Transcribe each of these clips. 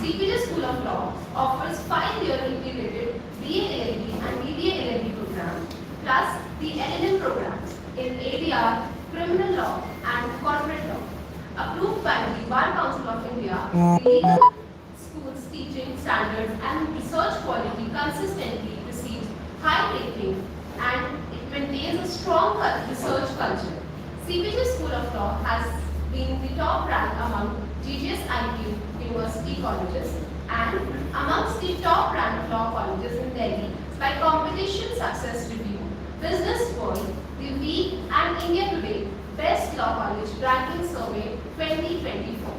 CPJ School of Law offers 5-year integrated BA LLB and BBA LLB programs, plus the LLM programs in ADR, criminal law and corporate law. Approved by the Bar Council of India, the legal schools teaching standards and research quality consistently receives high rating and it maintains a strong research culture. CPJ School of Law has been the top rank among GGSIP university colleges and amongst the top ranked law colleges in Delhi by Competition Success Review, Business World, The Week and India Today Best Law College Ranking Survey 2024.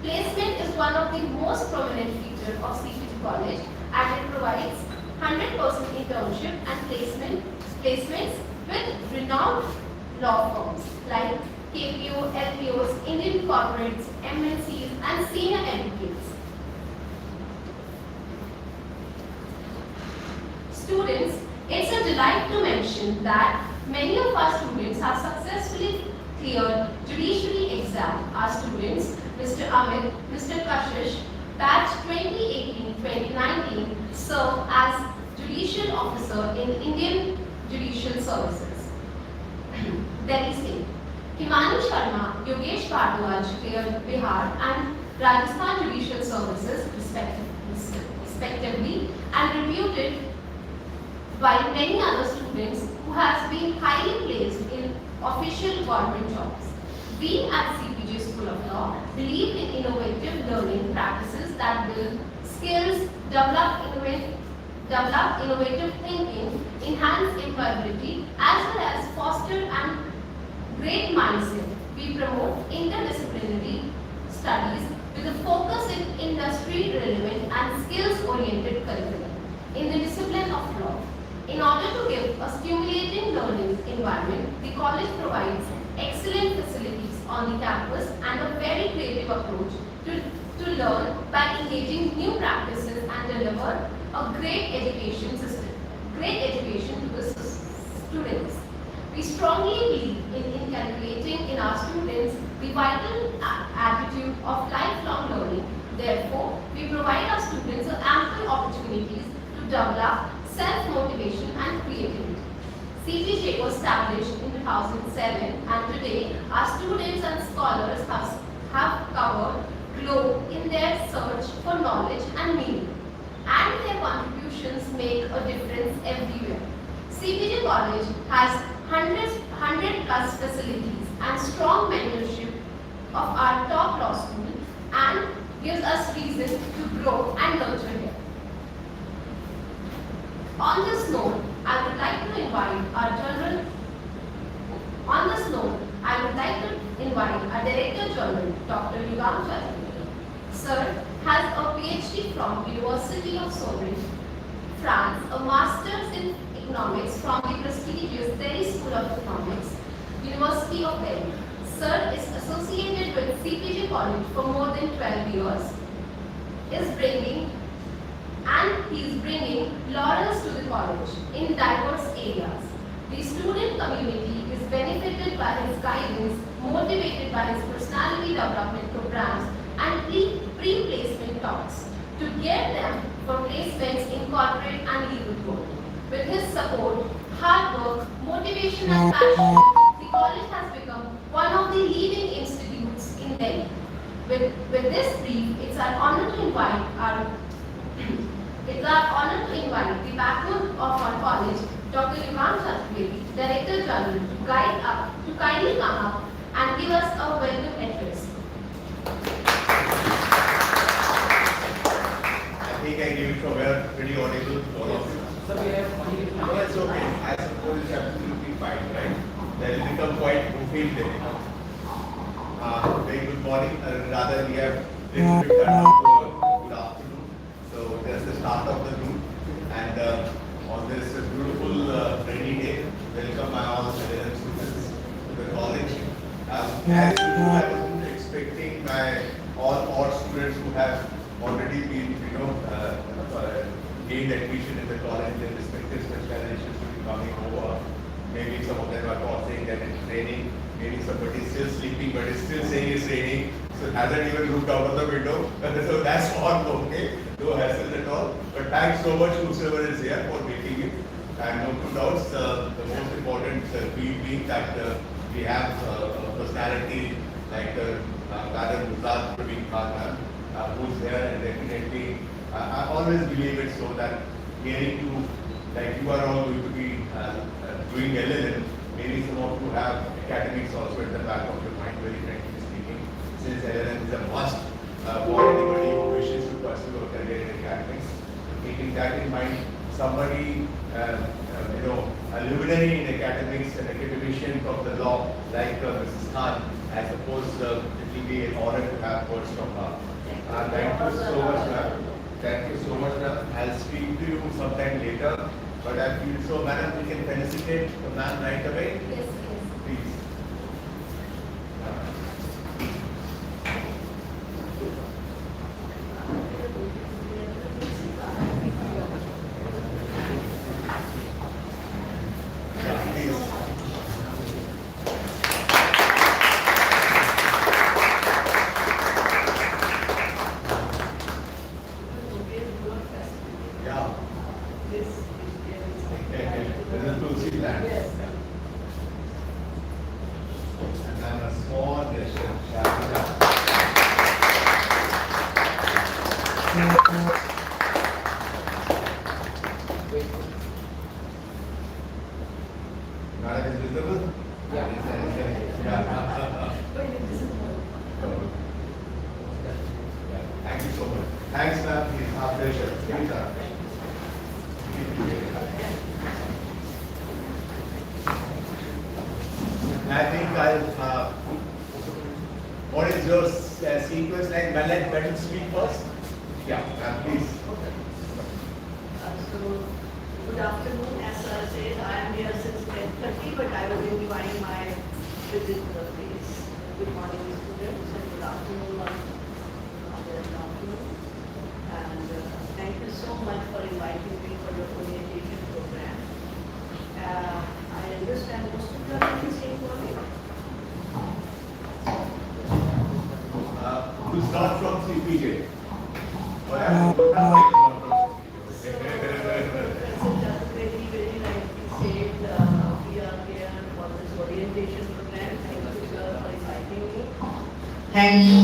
Placement is one of the most prominent features of CPJ College and it provides 100% internship and placements with renowned law firms like KPO, LPOs, Indian corporates, MNCs and senior advocates. Students, it's a delight to mention that many of our students have successfully cleared judiciary exam. Our students, Mr. Amit, Mr. Kashish, batch 2018-2019 serve as judicial officer in Indian Judicial Services, Delhi State. Himani Sharma, Yogesh Bhardwaj cleared Bihar and Rajasthan Judicial Services respectively and reputed by many other students who has been highly placed in official government jobs. We at CPJ School of Law believe in innovative learning practices that build skills, develop innovative thinking, enhance employability, as well as foster and great mindset. We promote interdisciplinary studies with a focus in industry-relevant and skills-oriented curriculum in the discipline of law. In order to give a stimulating learning environment, the college provides excellent facilities on the campus and a very creative approach to learn by engaging new practices and deliver a great education system, to the students. We strongly believe in inculcating in our students the vital attitude of lifelong learning. Therefore, we provide our students ample opportunities to develop self-motivation and creativity. CPJ was established in 2007 and today our students and scholars have covered globe in their search for knowledge and meaning, and their contributions make a difference everywhere. CPJ College has 100 plus facilities and strong mentorship of our top law school and gives us reason to grow and nurture here. On this note, I would like to invite our Director General, Dr. Nuzhat Praveen Khan. Sir has a PhD from University of Sorbonne, France, a Master's in Economics from the prestigious Delhi School of Economics, University of Delhi. Sir is associated with CPJ College for more than 12 years. He is bringing laurels to the college in diverse areas. The student community is benefited by his guidance, motivated by his personality development programs and pre-placement talks. to gear them for placements in corporate and legal world. With his support, hard work, motivation and passion, the college has become one of the leading institutes in Delhi. With this brief, it's our honor to invite the backbone of our college, Dr. Nuzhat Praveen, Director General, to kindly come up and give us a welcome address. I think I gave it from where pretty audible to all of you. So we have only No, it's okay. I suppose it's absolutely fine, right? That will become quite goofy then. Very good morning. Rather, we have little bit turned up to good afternoon. So there's the start of the room. And on this beautiful rainy day, welcome my all LLM students to the college. As usual, I wasn't expecting my all students who have already been, gained admission in the college and respective specializations to be coming over. Maybe some of them are saying that it's raining. Maybe somebody is still sleeping, but is still saying it's raining. So hasn't even looked out of the window. So that's all okay. No hassle at all. But thanks so much whosoever is here for making it. And no two doubts, the most important being that we have a personality like Madam Nuzhat Praveen Khan, who's there, and definitely I always believe it so that hearing you, like you are all going to be doing LLM, maybe some of you have academics also at the back of your mind, very frankly speaking, since LLM is a must for anybody who wishes to pursue a career in academics. Keeping that in mind, somebody, a luminary in academics, an academician from the law like Mrs. Khan, I suppose it will be an honor to have words from her. Thank you so much, ma'am. Thank you so much, ma'am. I'll speak to you sometime later, but I feel so, madam, we can felicitate the man right away. Yes, Please. Yeah. this There's a Tulsi plant. Yes. And then a small gesture. Shall Madam is visible? Yeah. Yeah. Thank you so much. Thanks, ma'am. It's our pleasure. Please, sir. I think what is your sequence like? Let him speak first. Yeah, ma'am, please. So, good afternoon. As I said, I am here since 10:30, but I was enjoying my visit to the place. Good morning, students, and good afternoon, and thank you so much for inviting me for your orientation program. I understand most of you are in the same college. Who's not from CPJ? Or Very nicely said, we are here for this orientation program. Thank you, sir, for inviting me. Thank you.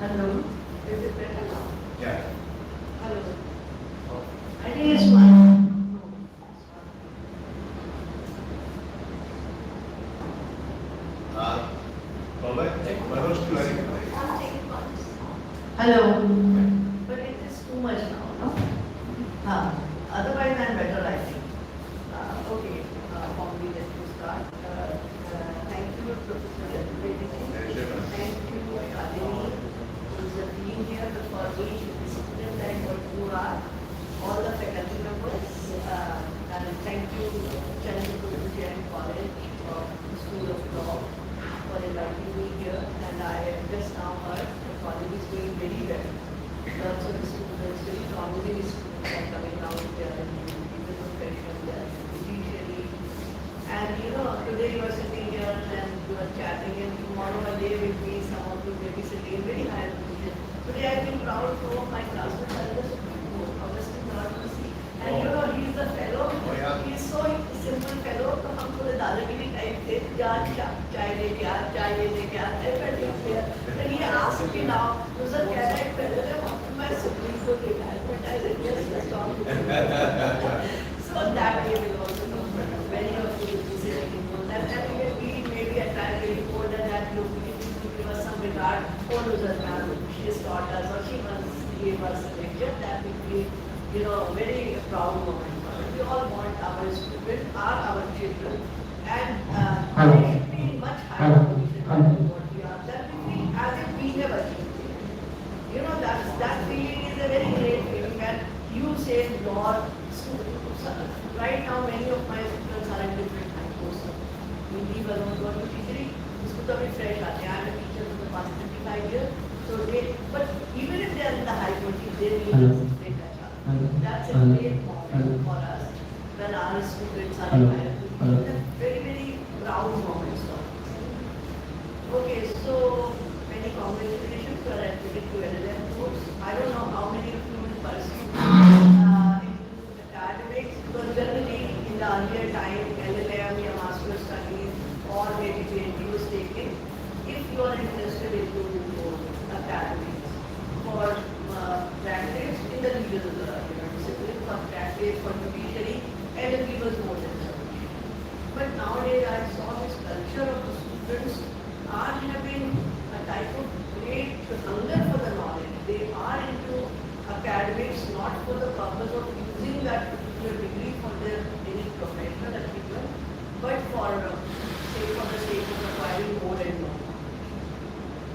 Hello. Is it better now? Yeah. Hello. I think it's one. Hello. But it is too much now, no? Otherwise, I'm better, I think. Okay, formally let me start. Thank you, Professor Lady. Thank you, Kadini, who is being here for each discipline like what you are, all the faculty members, and thank you, Chandra College of School of Law, for inviting me here. And I just now heard the college is doing very well. Lots of the students, very prominent students today you are sitting here and you are chatting, and tomorrow a day will be some of you may be sitting in very high position. Today I feel proud to my classmates are the Supreme Court, Augustine University. And you know, he is the fellow, he is so simple fellow, तो हम थोड़े दादागिरी type थे, यार चाय लेके आ, चाय लेके आ, I felt it there. And he asked me now, Nuzhat, can I tell them after my Supreme Court retirement? I said, yes, let's talk. So that way will also come from many of you will be sitting in both. And we maybe at times very bold and that you give us some regard. Oh, Nuzhat ma'am, she has taught us or she once gave us a lecture. That will be, you know, very proud moment for us. We all want our students are our children, and they should be in much higher position than what we are. That we feel as if we have achieved it. You know, that feeling is a very great feeling, and you say, Lord, right now many of my students are in different high courses. We leave alone go to degree, इसको तो अभी fresh आते हैं. I am a teacher for the past 35 years. So but even if they are in the high 20s, they need to take that chance. That's a great moment for us when our students are in higher positions. Very, very proud moments of us. Okay, so many congratulations for admitting to LLM course. I don't know how many of you will pursue academics, because generally in the earlier time, LLM, your master studies, or maybe PhD was taken. If you are interested into academics for graduates in the legal discipline, for graduates for judiciary, LLB was more than sufficient. But nowadays I saw this culture of the students are having a type of great hunger for the knowledge. They are into academics not for the purpose of using that particular degree for their any professional achievement, but for the sake of acquiring more and more.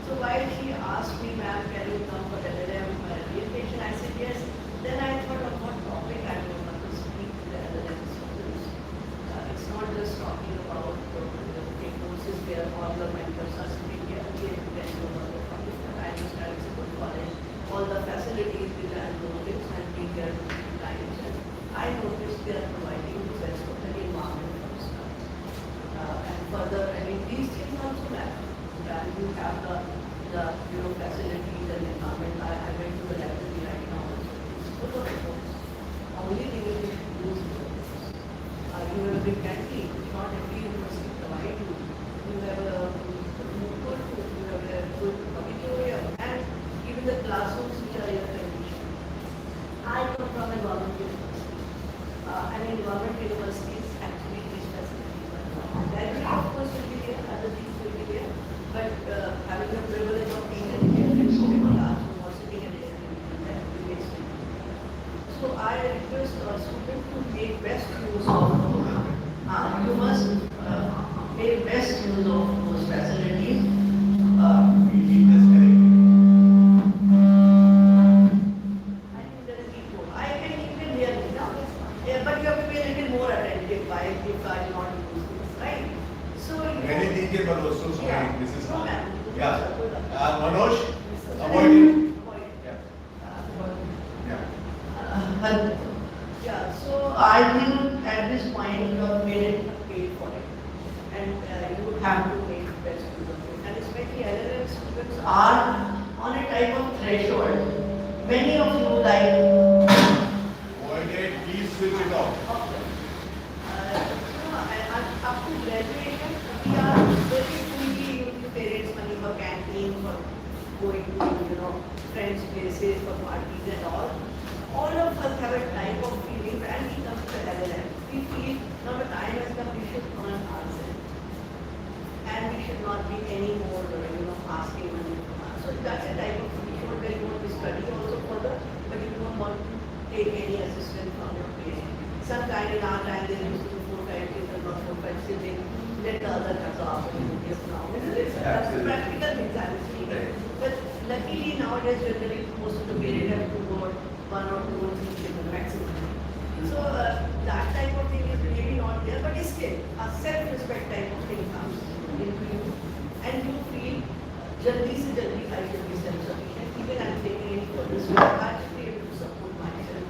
So while she asked me, ma'am, can you come for LLM orientation? I said yes. Then I thought of what topic I would want to speak to the LLM students. It's not just talking about the courses where all the mentors are sitting here. Again, then you know the topic that I understand it's a good college. All the facilities which I noticed and being there many times. And I noticed they are providing the best of the environment for stuff. And further, I mean, these things also matter. And you have the facilities and environment. I went to the library right now. It's full of books. Only thing is you should use books. You have a big canteen. Not every university provide you. You have a good food. You have a good auditorium. And even the classrooms which are air conditioned. I come from a government university. And in government universities, actually these facilities are not. Library, of course, will be there. Other things will be there. But having the privilege of being an Indian classroom or sitting in a that will be extremely. So I request a student to make best use of you must make best use of those facilities. I can even hear you now. Yeah, but you have to be a little more attentive by if I not use this, right? So Anything के पर दोस्तों yeah. सुनिए, Mrs. No, Khan. ma'am. Yeah. Manoj, avoid it. Yeah. Yeah, so I think at this point you have made it paid for it. And you would have to make best use of it. And especially LLM students are on a type of threshold. Many of you like Avoid it. Please switch it off. up to graduation, we are very freely using parents' money for canteen, for going to, friends' places, for parties and all. All of us have a type of feeling when we come to LLM. We feel now the time has come, we should earn ourselves. And we should not be any more, asking money from us. So that's a type of threshold where you want to study also further, but you don't want to take any assistance from your parents. Some kind in our time they used to 4-5 children or 4-5 siblings, let the other have the opportunities now. That's the practical things I was saying. But luckily nowadays generally most of the parents have to go 1 or 2 or 3 children maximum. So that type of thing is maybe not there, but still a self-respect type of thing comes into you, and you feel jaldi se jaldi I should be self-sufficient. Even I'm taking any further step, I should be able to support myself.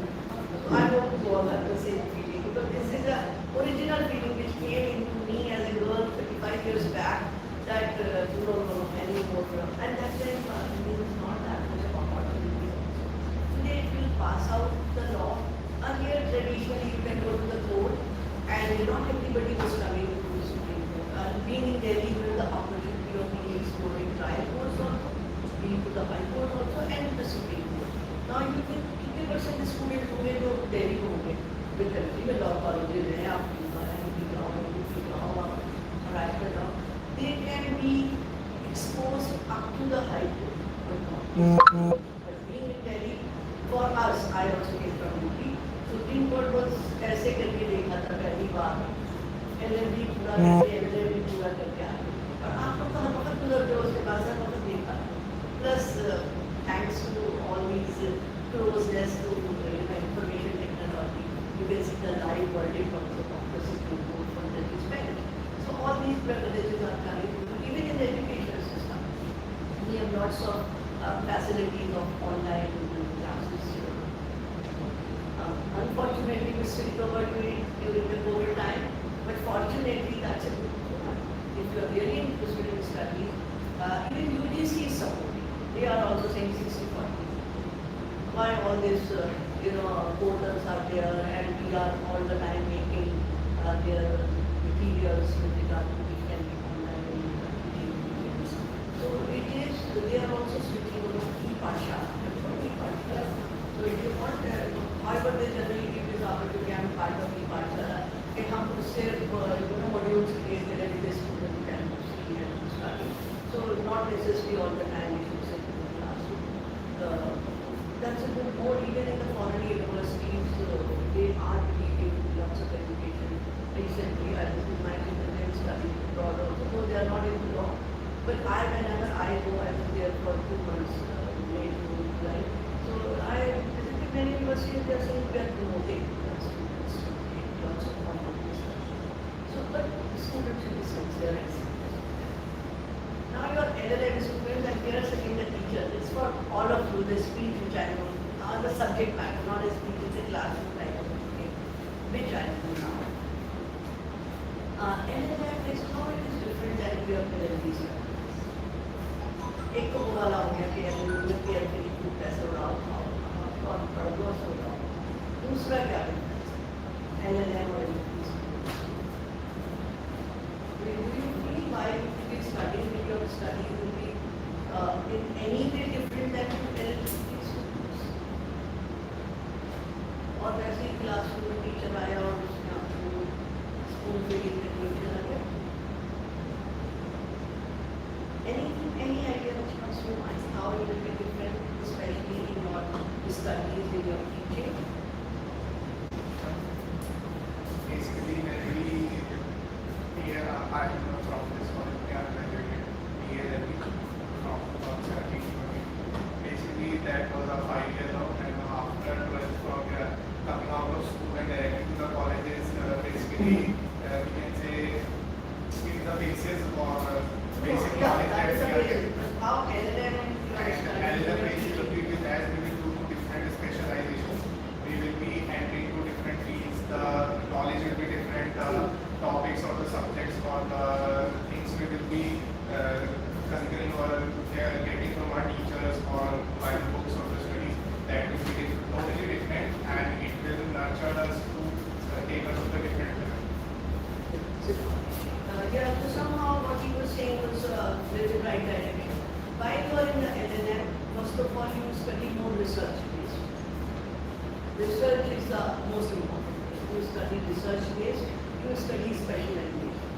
So I hope you all have the same feeling, because this is the original feeling which came into me as a girl more, and that time there was not that much of opportunity also. Today it will pass out the law. Earlier, traditionally, you can go to the court, and not everybody was coming to the Supreme Court. Being in Delhi, you have the opportunity of being exploring trial courts also, being to the High Court also, and the Supreme Court. Now, you can 50% students who may go to Delhi होंगे, with the law colleges हैं, आप MD law, UP law, private law, they can be exposed up to the High Court. But being in Delhi, for us, I also came from UP. Supreme court बस ऐसे करके देखा था पहली बार, LLB पूरा करके LLM पूरा करके आ गए, और आपको तो हर वक्त गुजर गए उसके बाद हर वक्त देखा, plus thanks to all these closeness to information technology, you can see the live verdict of the Supreme Court from the judge. So all these privileges are coming even in the education system. We have lots of facilities of online classes. Unfortunately, we still recovered during the COVID time, but fortunately, that's a good thing. If you are really interested in studies, even UGC is supporting. They are also saying 60-40. Why all this, portals are there, and we are all the time making their materials with regard to which can be online and so it is. They are also switching over to e-Pasha. So it is not. However, they generally give this opportunity. I am part of e-Pasha. कि हम उससे modules create करें with the student can see and study. So not necessarily all the time we should sit in the classroom. That's a good mode. Even in the foreign universities, they are giving lots of education. Recently, I was in my children studying abroad also, though they are not in law. But whenever I go, I was there for 2 months, May to July. So I visited many universities. They are saying we are promoting students to take lots of competition. So, but students should be sincere and serious. Now your LLM students, and here are second the teacher. It's for all of you. The speech which I know, not the subject matter, not a speech. It's a classroom type of thing, which I do now. LLM is how it is different than we have LLB studies. एक तो वो वाला हो गया कि LLM में PhD को कैसे उड़ाओ और पढ़ो से उड़ाओ. दूसरा क्या है? LLM और LLB. Do you feel why you study with your study will be in any way different than LLB students? और वैसे ही क्लासरूम में टीचर आया और उसने आपको स्कूल में इंटरव्यू चला गया. Any idea which comes to mind how it will be different, especially in your studies, in your teaching? Basically, when we here I from this one, we are graduated LLB from 2017. Basically, that was a 5-year long, and after 12th from coming out of school and directly to the colleges, basically we can say give the basis or basic knowledge that we are getting. How LLM And LLM basically with as we will do different specializations, we will be entering to different fields. The knowledge will be different. Topics or the subjects or the things we will be considering or getting from our teachers or by the books or the studies, that will be totally different, and it will nurture us to take us to the different level. Yeah, so somehow what he was saying was very right direction. While you are in the LLM, first of all you study more research based. Research is the most important. You study research based, you study special education.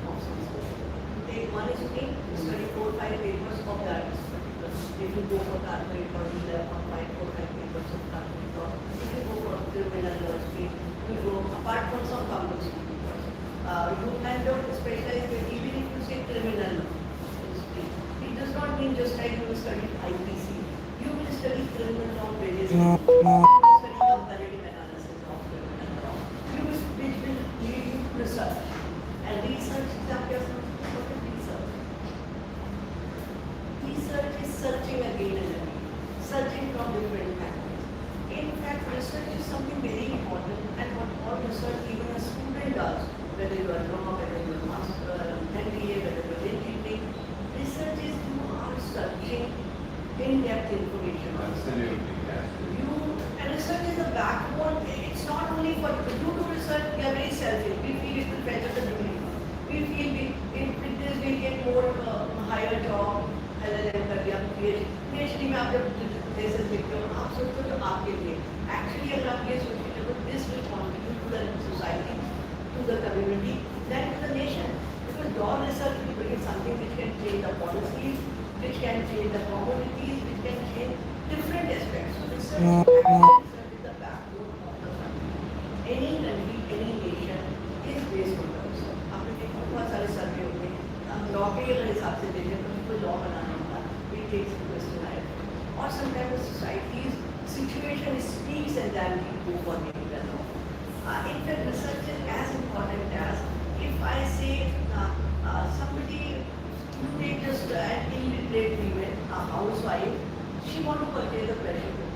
Take one is me, you study 4 or 5 papers of that. If you go for corporate or you have 4 or 5 papers of corporate or if you go for criminal law stream, you go apart from some compulsory papers. You kind of specialize in even if you say criminal law. It does not mean just like you will study IPC. You will study criminal law various you will study comparative analysis of criminal law. Which will lead you to research. And research is what is research? Research is searching again and again. Searching from different angles. In fact, research is something very important, and what all research even a student does, whether you are law, whether you are master, MBA, whether you are engineering, research is you are in-depth information. Absolutely, absolutely. And research is the backbone. It's not only for you to research, we are very selfish. We feel it will better the doing. We feel with this we get more higher job, LLM कर दिया, PhD में आप जब thesis लिखते हो, आप सोचते हो जो आपके लिए. Actually अगर आप ये सोचते हो, this will contribute to the society, to the community, then to the nation. Because your research will bring something which can change the policies, which can change the communities, which can change different aspects. So research is the backbone of the country. Any country, any nation is based on the research. आपने देखा बहुत सारे सर्वे होते हैं. हम law के अगर हिसाब से देखें तो कोई लॉ बनाना होगा, we take some question आए. Or sometimes the society's situation speaks and then we go for making the law. In fact, research is as important as if I say somebody, you take just an illiterate woman, a housewife, she want to purchase a pressure cooker.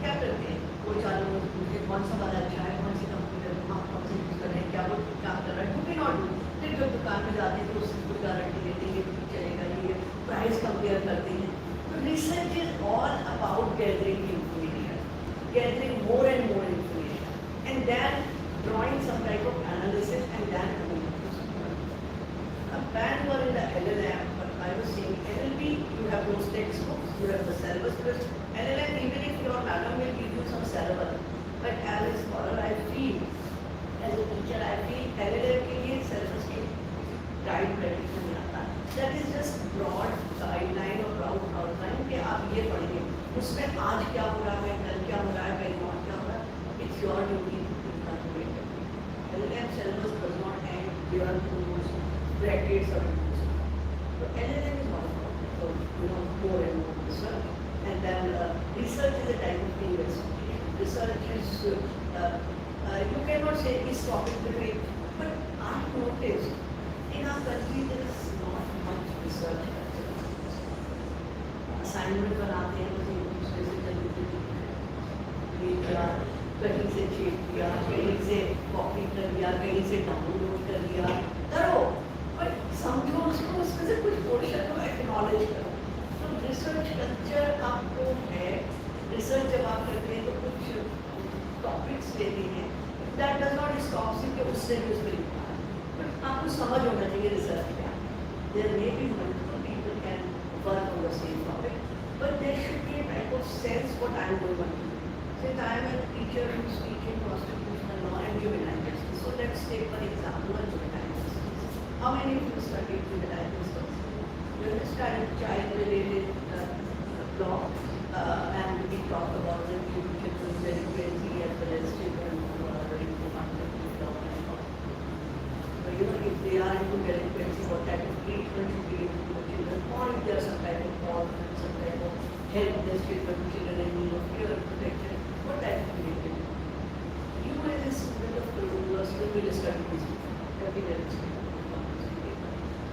क्या करते हैं? वो चालू मुझे कौन सा वाला अच्छा है, कौन सी कंपनी का, आप कौन सा यूज कर रहे हैं, क्या वो काम कर रहा है, डू नॉट डू. फिर जब दुकान में जाते हैं तो उसकी कोई गारंटी देते हैं, ये चलेगा, ये प्राइस कंपेयर करते हैं. तो research is all about gathering information, gathering more and more information, and then drawing some type of analysis and then coming to something. When you are in the LLM, but I was saying LLB, you have those textbooks, you have the syllabus. Because LLM, even if your madam will give you some syllabus, but as a scholar, I feel, as a teacher, I feel LLM के लिए syllabus के guide prediction नहीं आता. That is just broad guideline or broad outline कि आप ये पढ़ेंगे. उसमें आज क्या हो रहा है, कल क्या हो रहा है, कल और क्या हो रहा है. It's your duty to calculate it. LLM syllabus does not end beyond those brackets or rules. So LLM is one of them. So more and more research, and then research is a type of investigation. Research is you cannot say this topic will be, but I noticed in our country there is not much research. Assignment बनाते हैं तो दूसरे से जल्दी किया, कहीं से check किया, कहीं से कॉपी कर लिया, कहीं से डाउनलोड कर लिया, करो पर समझो उसको, उसमें से कुछ पोर्शन को एक्नॉलेज करो. तो रिसर्च कल्चर आपको है. रिसर्च जब आप करते हैं तो कुछ टॉपिक्स लेते हैं. दैट डज नॉट स्टॉप कि उससे भी उसमें लिखा है, बट आपको समझ होना चाहिए रिसर्च क्या. There may be multiple people can work on the same topic, but there should be a type of sense what I am going to do. Since I am a teacher who is teaching constitutional law and humanitarian studies, so let's take for example a humanitarian studies. How many of you studied humanitarian studies? You understand child-related law, and we talk about the children's delinquency as well as children who are into contempt law and law. So if they are into delinquency, what type of treatment should be given to the children, or if there is some type of call, some type of help this children in need of care and protection, what type of treatment? You as a student of the university will study this,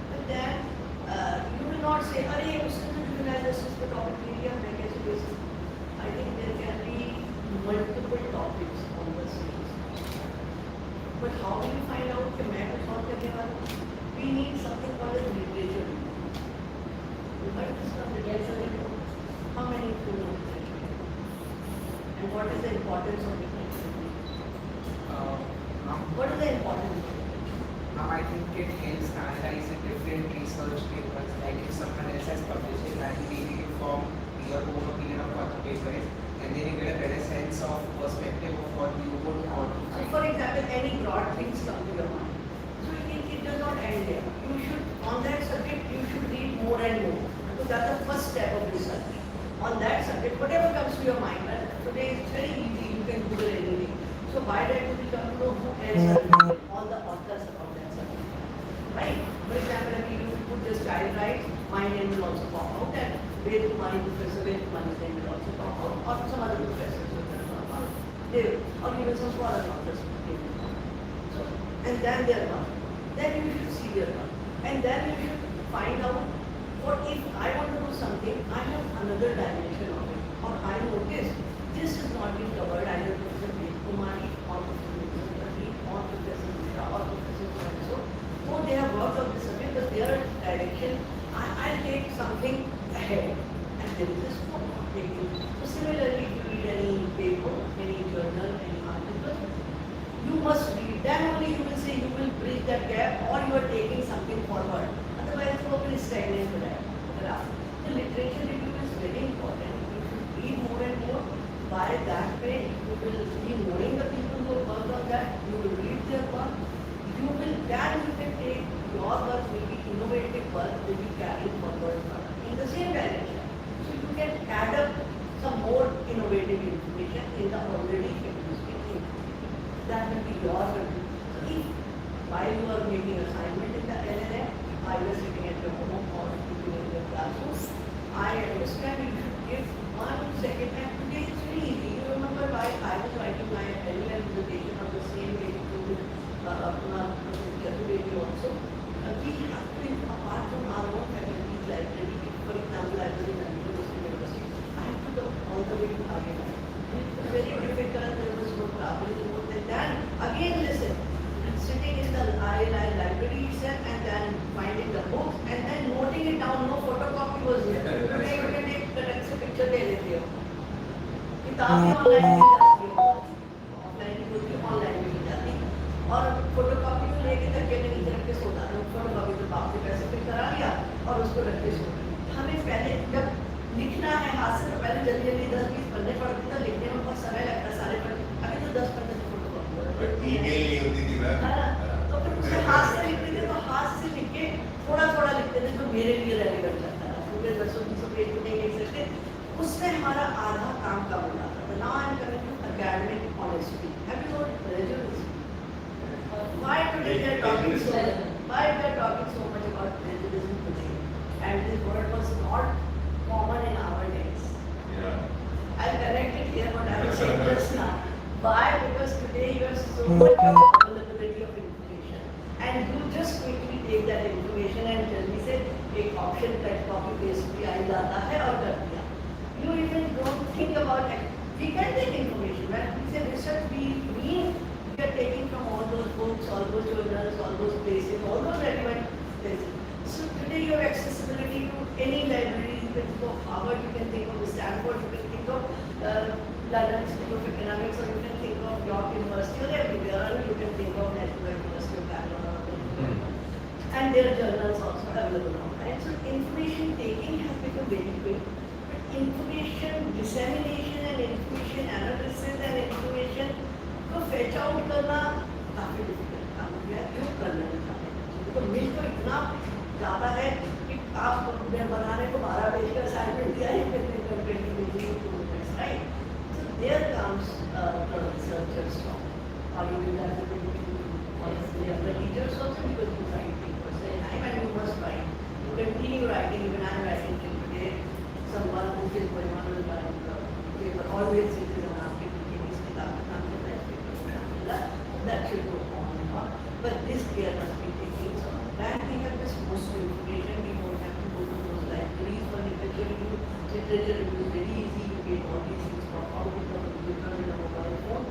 but then you will not say, "Arey, उसने तो juvenile justice पे topic ले लिया, मैं कैसे ले सकती?" I think there can be multiple topics on the same. But how do you find out कि मैं कुछ और करने वाला हूँ? We need something called as literature. You heard this from the literature? How many of you know literature? And what is the importance of literature? What is the importance of literature? I think it helps analyze the different research papers. Like if someone else has published it, and maybe you form your own opinion of what the paper is, and then you get a better sense of perspective of what you would want to So find. for example, any broad things come to your mind. So it does not end there. You should, on that subject, you should read more and more. So that's the first step of research. On that subject, whatever comes to your mind, and today it's very easy, you can Google anything. So by that you will come to know who else are written, all the authors about that subject. Right? For example, if you put this child rights, my name will also pop out, and Vedkumani professor, Vedkumani's name will also pop out, or some other professors will pop out. Or even some foreign authors will pop out. So, and then their work. Then you should see their work. And then you should find out what if I want to do something, I have another dimension of it. Or I notice this is not being covered either Professor Vedkumani or Professor Nuzhat or Professor Nuzhat or Professor so. So they have worked on this subject, but their direction, I'll take something ahead. must read. Then only you will say you will bridge that gap or you are taking something forward. Otherwise, you will stagnant हो जाएगा. The literature review is very important. You should read more and more. By that way, you will be knowing the people who work on that. You will read their work. You will then you can take your work, maybe innovative work, will be carried forward in the same direction. So you can add up some more innovative information in the already existing information. That will be your contribution. So if while you are making assignment in the LLM, I was sitting at your home or sitting in your classroom, I understand you should give 1 second, and today it's very easy. You remember why I was writing my LLM presentation on the same day to yesterday also. We have to, apart from our own faculty's library, for example, I was in the University, I have to go all the way to Agena. It was very difficult, there was no travel, and then again listen, sitting in the library itself and then finding the books and then noting it down, no photocopy was there. Today you can take the next picture ले लेते हो. किताब भी online मिल जाती है, offline की होती है, ऑनलाइन मिल जाती है. और फोटोकॉपी को लेके तकिए के नीचे रख के सोता है. फोटोकॉपी तो बाप से पैसे पे करा लिया और उसको रख के सो. हमें पहले जब लिखना है हाथ से तो पहले जल्दी जल्दी 10-20 पन्ने पढ़ते थे, लिखने में बहुत समय लगता सारे पढ़. अभी तो 10 पन्ने से फोटोकॉपी ईमेल नहीं होती थी ना. तो फिर उसे हाथ से लिखते थे, तो हाथ से लिख के थोड़ा थोड़ा लिखते थे जो मेरे लिए रेलेवेंट लगता था. पूरे 10-20 पेज नहीं लिख सकते, उसमें हमारा आधा काम कम हो जाता था. Now I am coming to academic honesty. Have you note plagiarism? Why today they are talking so much? Why they are talking so much about plagiarism today? And this word was not common in our days. Yeah. I connected here what I was saying just now. Why? Because today you have so much of availability of information, and you just quickly take that information and tell me say एक option type copy paste भी आ जाता है और कर दिया. You even don't think about it. We can take information. When we say research, we mean we are taking from all those books, all those journals, all those places, all those relevant places. So today you have accessibility to any library. You can think of Harvard, you can think of Stanford, you can think of London School of Economics, or you can think of York University, or everywhere, or you can think of National University of Bangalore. And their journals also available online. So information taking has become very quick. But information dissemination and information analysis and information को fetch out करना काफी difficult काम हो गया. क्यों करना है? तो मिल तो इतना ज़्यादा है कि आप बनाने को 12 पेज का assignment दिया है, कितने कंटेंट भेजिए तो right? So there comes the researchers from, or you will have to the teachers also, because you write papers and you must write. You continue writing. Even I am writing till today. Someone who is going on with my paper always it is an article. That should go on and on. But this care must be taken. So that we have this most information. We don't have to go to those libraries for literature review. Literature review is very easy. You get all these things from out of the computer in a mobile phone.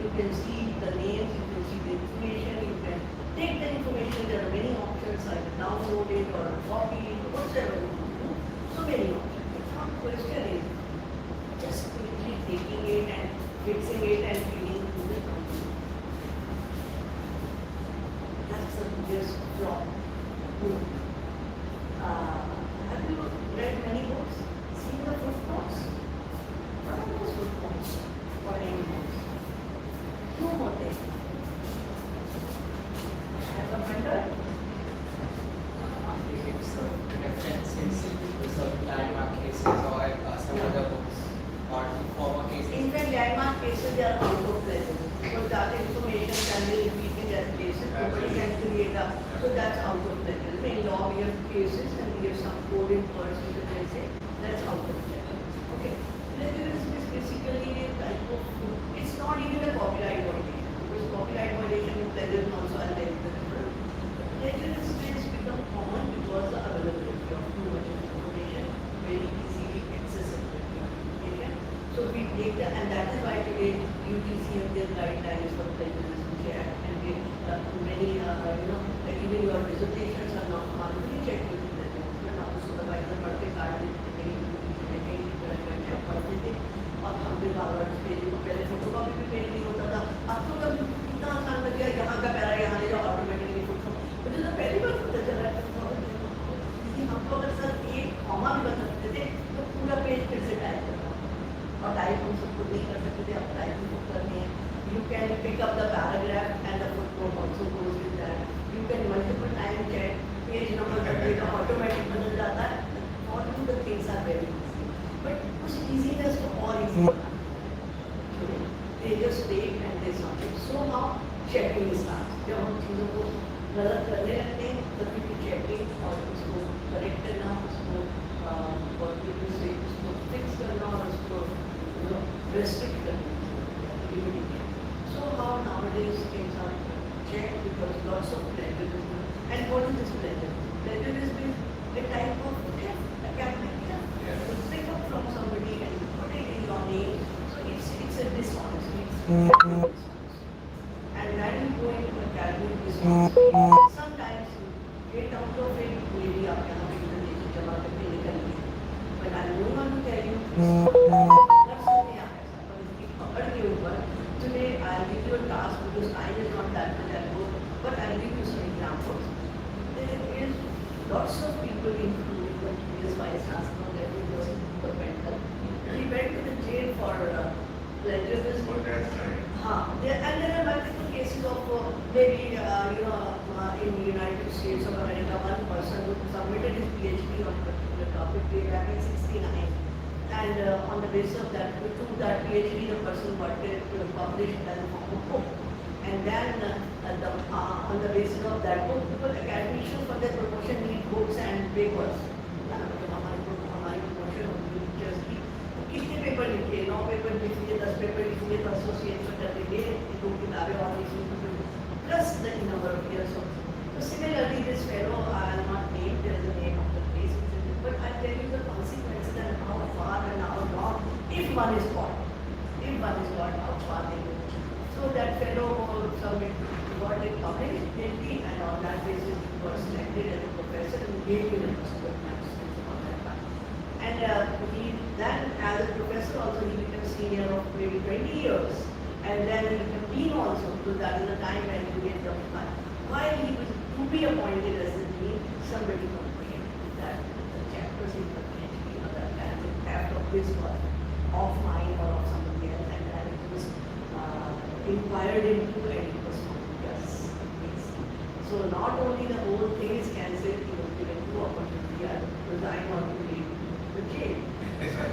You can see the names. You can see the information. You can take the information. There are many options. I can download it or copy it, whatever you want to do. So many options. It's not question is just quickly taking it and fixing it and feeding to the computer. That's the biggest flaw. Have you read many books? Seen the footnotes? What are those footnotes for any books? Two more things. As a mentor, references to certain landmark cases or some other books or former cases. in fact, landmark cases they are out of present. So that information can be repeated as cases. Nobody can create a. So that's out of present. In law, we have cases and we have some coded words which they say that's out of present. Okay. Plagiarism is basically a type of. It's not even a copyright violation. Because copyright violation and plagiarism also are very different. Plagiarism has become common because the availability of too much information, very easily accessible information. So we take that, and that is why today UGC have their guidelines for plagiarism check, and we many like even your dissertations are not manually checked with the supervisor पढ़ते card देते हैं पढ़ते थे और हम भी बार-बार page को पहले फोटोकॉपी भी पेज नहीं होता था. अब तो कभी कितना आसान यहाँ का पैरा यहाँ ले जाओ ऑटोमेटिकली फुट फॉर्म, मुझे तो पहली बार पता चला कि हमको अगर सर एक कॉमा भी बता सकते थे तो पूरा पेज फिर से टाइप करना, और टाइप हम सब खुद नहीं कर सकते थे, अब टाइप भी खुद करनी है. You can pick up the paragraph and the footnote also goes with that. You can multiple time check page number का automatic बदल जाता है. All the things are very easy. But कुछ easiness तो और easy बना. They just take and they sort it. So now checking starts. जब हम चीजों को गलत करने लगते हैं तो फिर checking और उसको correct करना, उसको what we say उसको fix करना और उसको restrict करना. So how nowadays things are checked because lots of plagiarism. And what is this plagiarism? Plagiarism is a type of theft, academic theft. You pick up from somebody and put it in your name. So it's a dishonesty. And when you go into academic dishonesty, sometimes you get out of it, maybe आप यहाँ पे presentation जमा करके निकल गए. But I don't want to tell you, that's नहीं आ ऐसा. पर इसकी पकड़ के ऊपर today I'll give you a task because time is not that much at home, but I'll give you some examples. There is lots of people, including the previous vice chancellor, that was Bengal. He went to the jail for plagiarism. And there are multiple cases of maybe in the United States of America, one person who submitted his PhD on a particular topic way back in '69. And on the basis of that, to that PhD, the person got it published as a form of book. And then on the basis of that book, people, academicians for their promotion need books and papers. हमारी promotion होगी teachers की, कितने paper लिखे, 9 paper लिखिए, 10 paper लिखिए, तो association कर देंगे, 2 किताबें और लिखिए, plus the number of years. So similarly, this fellow, I will not name, there is a name of the place, but I tell you the consequences and how far and how long, if one is caught, how far they go. So that fellow got it published, guilty, and on that basis he was selected as a professor and gave me the first on that time. And he then, as a professor also, he became senior of maybe 20 years. And then he became dean also, because that is the time when you get the money. While he was to be appointed as the dean, somebody complained that the chapters in the PhD or that kind of theft of his work, of mine or of somebody else, and that it was inquired into and it was found. Yes. So not only the whole thing is cancelled, he was given 2 opportunities to resign or to leave the jail.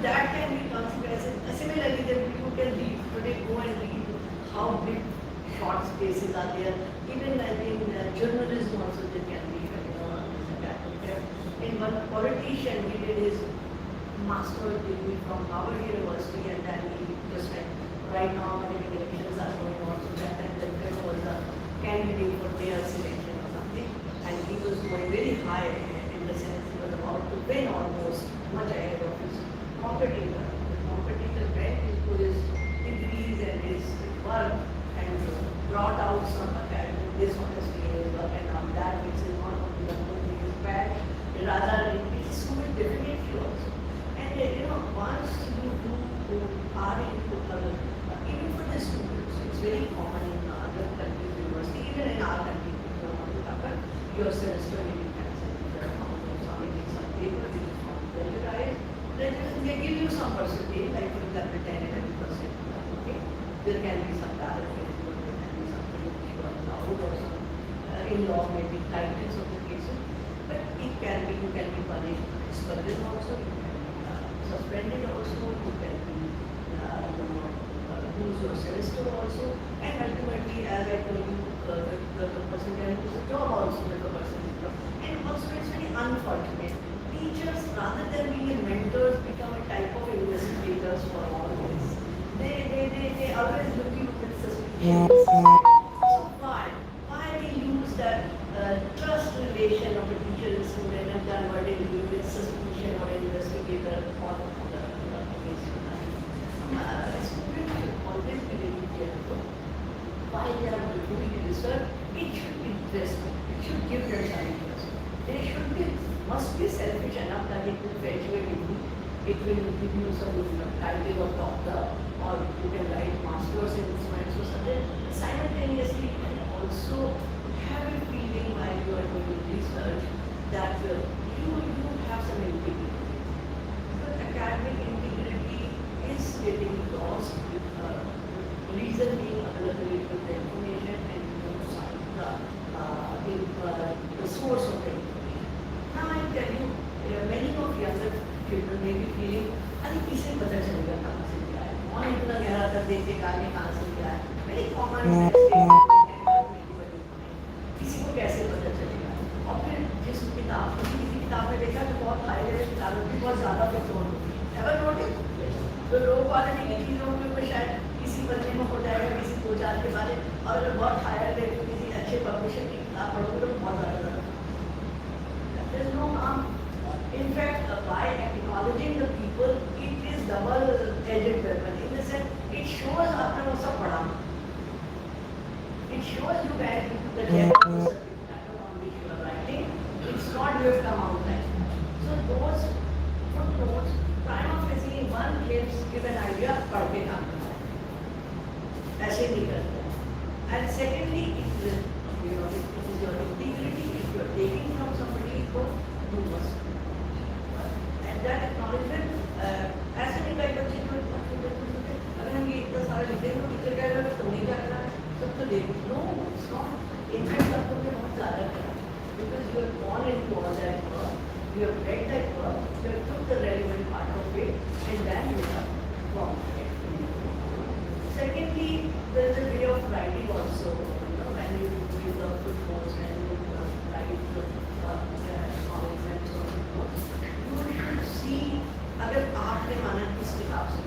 That can be consequences. Similarly, then you can read today, go and read how big short spaces are there. Even in journalism also there can be, in one politician, he did his master's degree from Harvard University, and then he just went, right now many elections are going on, so that time there was a candidate for their selection or something, and he was going very high in the sense he was about to win almost, much ahead of his competitor. The competitor went into his degrees and his work and brought out some academic dishonesty in his work, and on that basis not only the whole thing is bad, rather it is stupid definitely also. And once you are into other, even for the students, it's very common in other countries, university, even in our country, your semester maybe cancelled, some paper, which is not plagiarized. They give you some percentage, like for example 10 and 11%. Okay? There can be some direct benefit, there can be something which you are allowed or some in law maybe titles of the cases. But it can be, you can be punished, expelled also, you can be suspended also, you can be lose your semester also, and ultimately, as I told you, the person can lose the job also with the person. And also it's very unfortunate. Teachers, rather than being mentors, become a type of investigators for all this. They always looking with suspicion. So why we use that trust relation of a teacher and student and convert it into suspicion or investigator or students should always be very careful. While they are doing research, it should be interesting. It should give them some interest. They must be selfish enough that it will fetch you a degree. It will give you some title of doctor, or you can write masters in science or something. Simultaneously, it can also have a feeling while you are doing research that you have some integrity. But academic integrity is getting lost with reason being availability of the information and the source of the information. Now I tell you, many of younger people may be feeling, अरे किसे पता चलेगा कहाँ से क्या है? कौन इतना गहरा कर देखेगा आगे कहाँ से क्या है? Very common किसी को कैसे पता चलेगा? और फिर जिस किसी किताब में देखा तो बहुत हाई लेवल किताबों की बहुत ज़्यादा प्रचलन होती है। Ever notice? तो लो क्वालिटी की चीज़ों के ऊपर शायद किसी बंदे में हो जाएगा, किसी दो चार के बारे में, और अगर बहुत हायर लेवल किसी अच्छे पब्लिशर की किताब पढ़ोगे तो बहुत ज़्यादा there is no harm. In fact, by acknowledging the people, it is double-edged weapon. In the sense, it shows आपने वो सब पढ़ा. It shows you that the depth of the subject matter on which you are writing. It's not you have come out like. So those footnotes, prima facie, one gives give an idea पढ़ के काम करना है. ऐसे नहीं करते. And secondly, it is your integrity. If you are taking from somebody, you must. And that acknowledgement, ऐसे नहीं कई बच्चे जो अगर हम ये इतना सारा लिखते हैं तो टीचर कहेगा कि तुमने क्या करा है सब तो देखो. No, it's not. In fact, आपको ने बहुत ज़्यादा करा because you are born into all that work, you have read that work, you have took the relevant part of it, and then you have formed it. Secondly, there is a way of writing also. When you use the footnotes and you write the comments and so on, you should see अगर आपने माना किस किताब से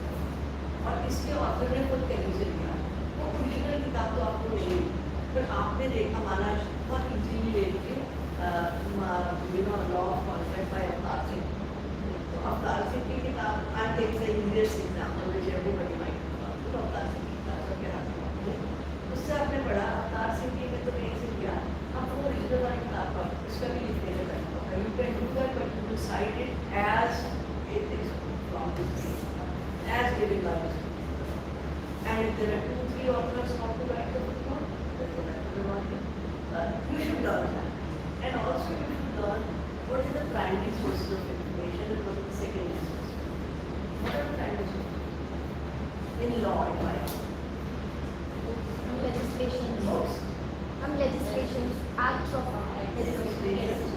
और इसके author ने खुद कहीं से लिया, वो ओरिजिनल किताब तो आपको मिलेगी, पर आपने देखा माना बहुत इजीली ले लीजिए law of contract by Avtar Singh. तो अवतार सिंह की किताब I take the easiest example which everybody might know. तो अवतार सिंह की किताब सबके हाथ में उससे आपने पढ़ा अवतार सिंह की में तो नहीं से किया आपको ओरिजिनल वाली किताब पर इसका भी लिखने का तरीका है. You can do that but you cite it as it is from this thing, as given by this. And if there are 2-3 authors not to write the footnote, then you have to learn it. You should learn that. And also you should learn what is the primary sources of information and what is the secondary sources. What are the primary sources? In law advice. Legislations. Legislations, acts of Legislations,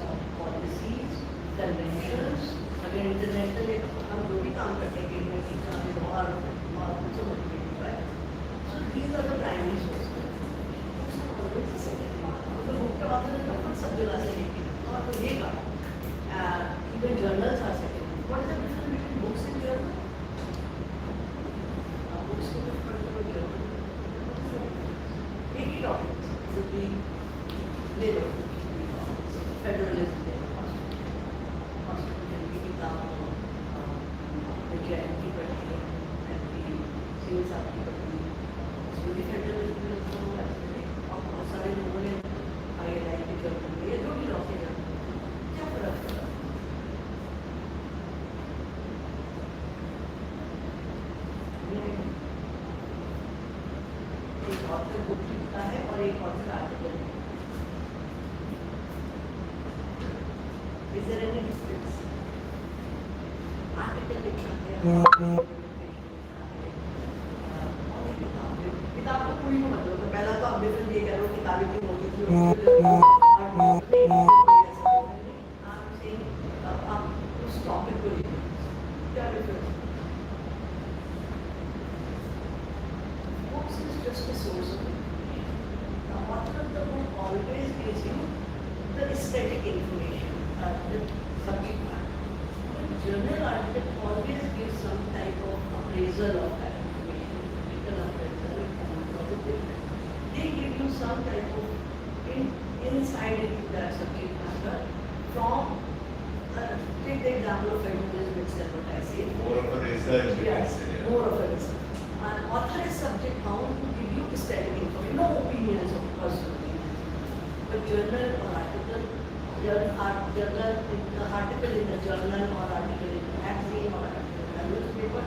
policies, conventions. अगर international हम जो भी काम करते हैं और so these are the primary sources. तो book के बाद में सब जगह से लेके और तो ये का इवन जर्नल्स आ सके. What is the difference between books and journal? Books को जर्नल एक ही टॉपिक ले लो फेडरलिज्म की पढ़ी सीरीज आपकी पढ़ी उसमें भी फेडरलिज्म और बहुत सारे लोगों ने ILI की जरूरत है ये जो भी लॉ के क्या फर्क पड़ा? एक ऑथर बुक लिखता है और एक ऑथर आर्टिकल लिखता है. Is there any difference? Article लिखना है किताब को पूरी को मतलब तो पहला तो आप डिफरेंस ये करो किताबें क्यों होती थी आप उस टॉपिक को लिखो क्या difference? Books is just a source of information. The author of the book always gives you the aesthetic information, the subject matter. Journal article always gives some type of appraisal of that information, critical appraisal, positive. They give you some type of insight into that subject matter from, take the example of federalism itself, what I say. More of a research. Yes, more of a research. An author is subject bound to give you aesthetic information, no opinions of personal opinions. But journal or article, the article in the journal or article in the magazine or article in the newspaper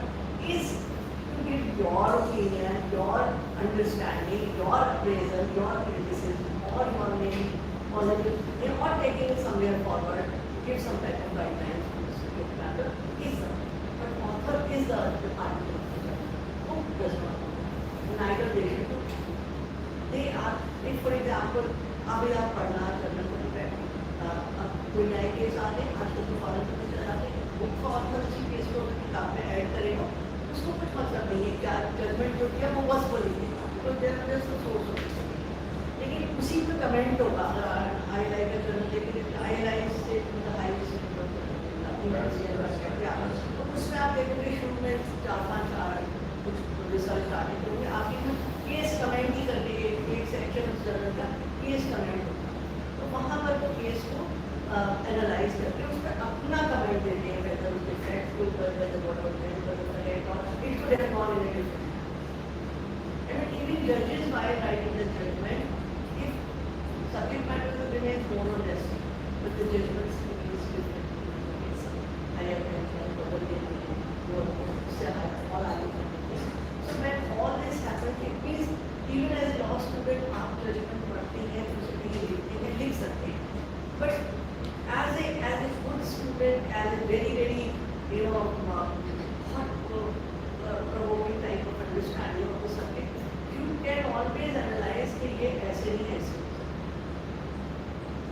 is to give your opinion, your understanding, your appraisal, your criticism, or your maybe positive, or taking it somewhere forward, give some type of guidelines to the subject matter is the, but author is the article. Book does not. Neither they should do. They are, if for example, अभी आप पढ़ना करना पड़ता है, अब कोई नए case आते हैं, आजकल तो फॉरन में चले जाते हैं, बुक का ऑथर उसी केस को किताब में ऐड करेगा, उसको कुछ मतलब नहीं है, क्या जजमेंट जो किया वो बस बोली थी, तो जर्नलिस्ट तो सोच सकते हैं, लेकिन उसी पे कमेंट होगा, आई लाइक अ जर्नल, लेकिन I like state in the highest तो उसमें आप देखोगे शुरू में 4-5 कुछ रिसर्च आने होंगे, आखिर में केस कमेंट ही करके एक सेक्शन उस जर्नल का केस कमेंट होता है, तो वहाँ पर वो केस को एनालाइज करके उस पर अपना कमेंट देते हैं, वेदर उसके फैक्ट के ऊपर, whether what was there, whether correct or it could have gone in a different and even judges while writing the judgment, if subject matter remains more or less, but the judgments remains different. Higher than lower than all so when all this happens, it means even as law student, आप judgment पढ़ते हैं, उसके लिए लिखते हैं, लिख सकते हैं. But as a good student, as a very hot provoking type of understanding of the subject, you can always analyze कि ये ऐसे नहीं ऐसे.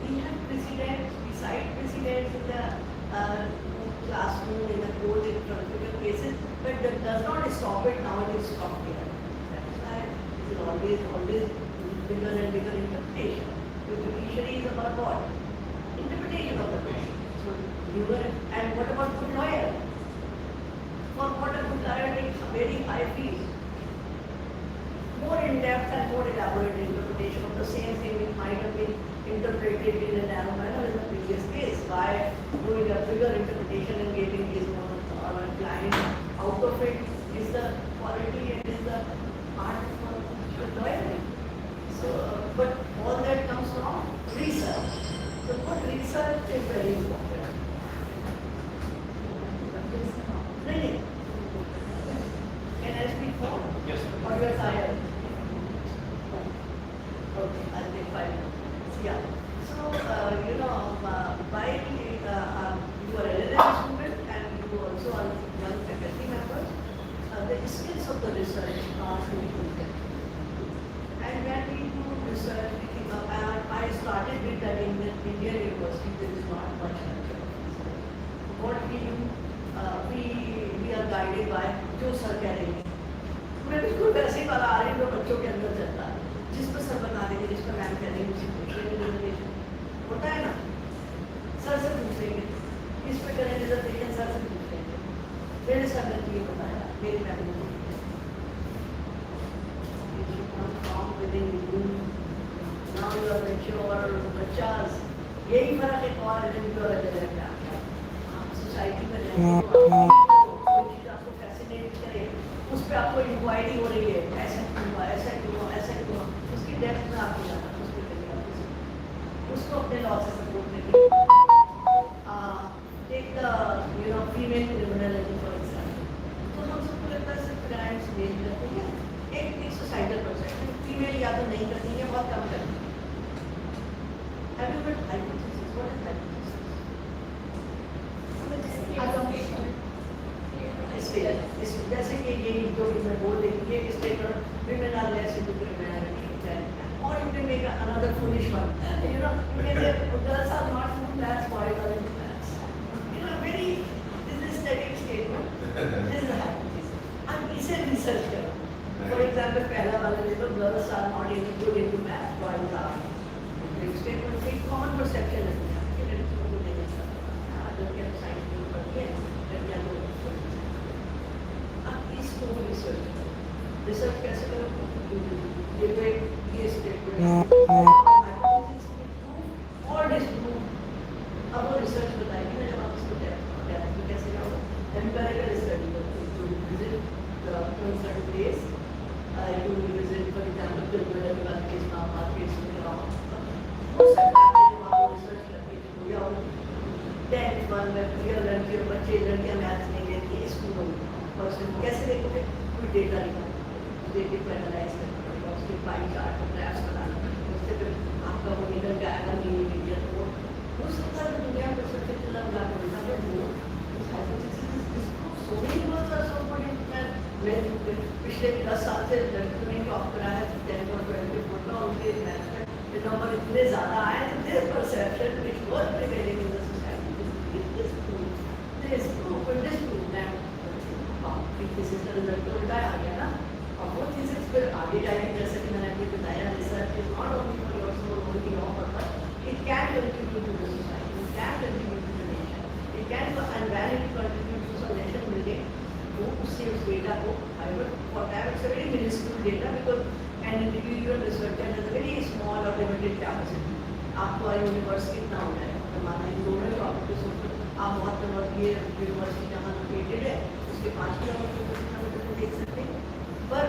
We have precedents, beside precedents in the classroom, in the court, in particular cases, but that does not stop it now, it is stopped here. That is why it is always bigger and bigger interpretation. The judiciary is about what? Interpretation of the question. So, and what about good lawyer? For what a good lawyer takes very high fees. More in-depth and more elaborate interpretation of the same thing which might have been interpreted in a narrow manner in the previous case. By doing a bigger interpretation and getting his own client out of it is the quality and is the art of lawyering. So, but all that comes from research. So, good research is very important. Really? Can I speak more? Yes. Or you are tired? Okay, I'll take 5 minutes. Yeah. So, while you are LLM student and you also are young faculty members, the skills of the research are really good. And when we do research, I started with that in the Indian University, there is not much. What we do, we are guided by जो sir कह रहे हैं. मैं बिल्कुल वैसे ही वाला आ रही हूँ जो बच्चों के अंदर चलता है, जिस पर सर बता देंगे, जिस पर मैम कह देंगे, उसी पूछ लेंगे, होता है ना, सर से पूछ लेंगे, किस पे करें रिजर्वेशन, सर से पूछ लेंगे, मेरे सर ने ये बताया, मेरी मैम ने now you are mature बच्चास, यही फर्क है और इंडिविजुअल जगह पे आता है. आप सोसाइटी में रहते हो, कोई चीज़ आपको फैसिनेट करे, उस पर आपको इंक्वायरी हो रही है, ऐसा क्यों हुआ, ऐसा क्यों हुआ, ऐसा क्यों हुआ, उसकी डेप्थ में आपको जाना, उसको अपने लॉ से सपोर्ट देंगे. Take the female criminology for example. तो हम सबको लगता है सिर्फ क्राइम्स मेल करते हैं, एक सोसाइटल परसेप्शन, फीमेल या तो नहीं करती है, बहुत कम करती है. Have you heard hypothesis? What is hypothesis? जैसे कि ये जो मैं बोल रही हूँ, ये statement women are less into criminality, or you can make another foolish one. You can say girls are not into maths, boys are into maths. Very this is static statement. This is a hypothesis. And इसे research करो. For example, पहला वाला ले लो, girls are not good into maths, boys are. This statement एक common perception है. लड़कियां science में पढ़ती हैं, लड़कियां लोग इसको रिसर्च करो. रिसर्च कैसे करो? ये स्टेटमेंट और डिस्प्रूव. अब वो रिसर्च बताएगी ना, जब आप इसको डेप्थ में कैसे जाओगे, empirical research to visit the concern place, to visit for example Tirupati के बाद केस नाम केस में रहा रिसर्च करके या 10th 1 में लड़कियों बच्चे लड़कियां मैथ्स नहीं लेती है स्कूलों में, कैसे देखोगे कोई डेटा निकालना, डेटे को एनालाइज करना पड़ेगा, उसके पाई चार्ट ग्राफ्स बनाना पड़ेगा, उससे फिर आपका वो निकल के आएगा न्यू मीडिया। तो वो सकता है दुनिया को सबसे चला लगा पड़ेगा। बट वो so many words are so important. मैं पिछले 10 साल से लड़कियों जॉब करा है, 10 और 12 बोल रहा हूँ, उनके नंबर इतने ज़्यादा आए तो this perception which was prevailing in the society is true, this true, but this true that this is the result उल्टा आ गया ना। और वो चीज़ें फिर आगे जाएगी, जैसे कि मैंने आपको बताया, research is not only for your soul only your purpose, it can contribute to the society, it can contribute to the nation, it can and when it contribute to the nation building, तो उससे उस data को I would for that it's a very minuscule data because an individual researcher has a very small or limited capacity. आपको universe कितना हो जाएगा, तो माना इन दोनों टॉपिक पे सोचो, आप बहुत नंबर ये यूनिवर्सिटी जहाँ लोकेटेड है उसके 5 किलोमीटर देख सकते हैं। पर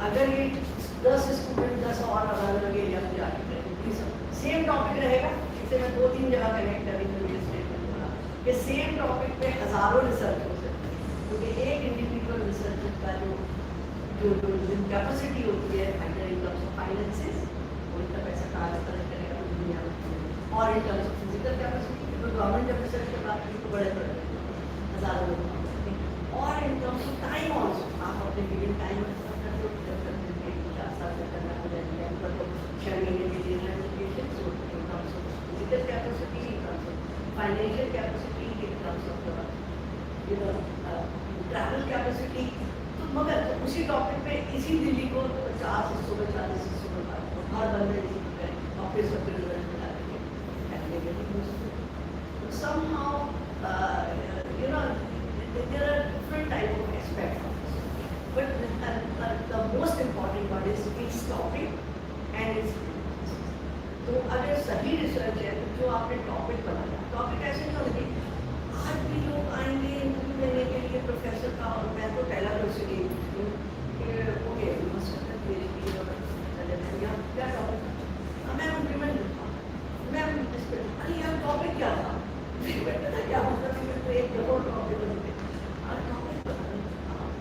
अगर ये 10 स्टूडेंट 10 और अलग अलग एरिया में जाके करेंगे, सेम टॉपिक रहेगा। इसे मैं 2-3 जगह कनेक्ट करेंगे, मेरे स्टेटमेंट बोला कि सेम टॉपिक पे हज़ारों रिसर्च हो सकते हैं, क्योंकि एक इंडिविजुअल रिसर्चर का जो कैपेसिटी होती है final in terms of finances, वो इतना पैसा कहाँ कलेक्ट करेगा दुनिया में, और in terms of physical capacity, तो गवर्नमेंट जब रिसर्च के बात की तो बड़े बड़े हज़ारों लोग काम करते हैं, और in terms of time also आप अपने गिवन टाइम 4 साल तक करना हो जाएगा, उनका तो 6 महीने के लिए education, so in terms of physical capacity, in terms of financial capacity, in terms of travel capacity. मगर तो उसी टॉपिक पे इसी दिल्ली को 50 हिस्सों में 40 हिस्सों में बांटो, हर बंदे करें और फिर सबके रिजल्ट बता देंगे। somehow there are different type of aspects of this, but the most important one is its topic and its reasons. तो अगर सही रिसर्च है तो जो आपने टॉपिक बनाया, टॉपिक ऐसे नहीं होगी आज भी लोग आएंगे इंटरव्यू लेने के लिए प्रोफेसर का, और मैं तो पहला क्वेश्चन ओके क्या टॉपिक, मैम इंक्रीमेंट मैम इस पर, अरे यार टॉपिक क्या था, क्या मतलब एक करोड़ टॉपिक बनते टॉपिक,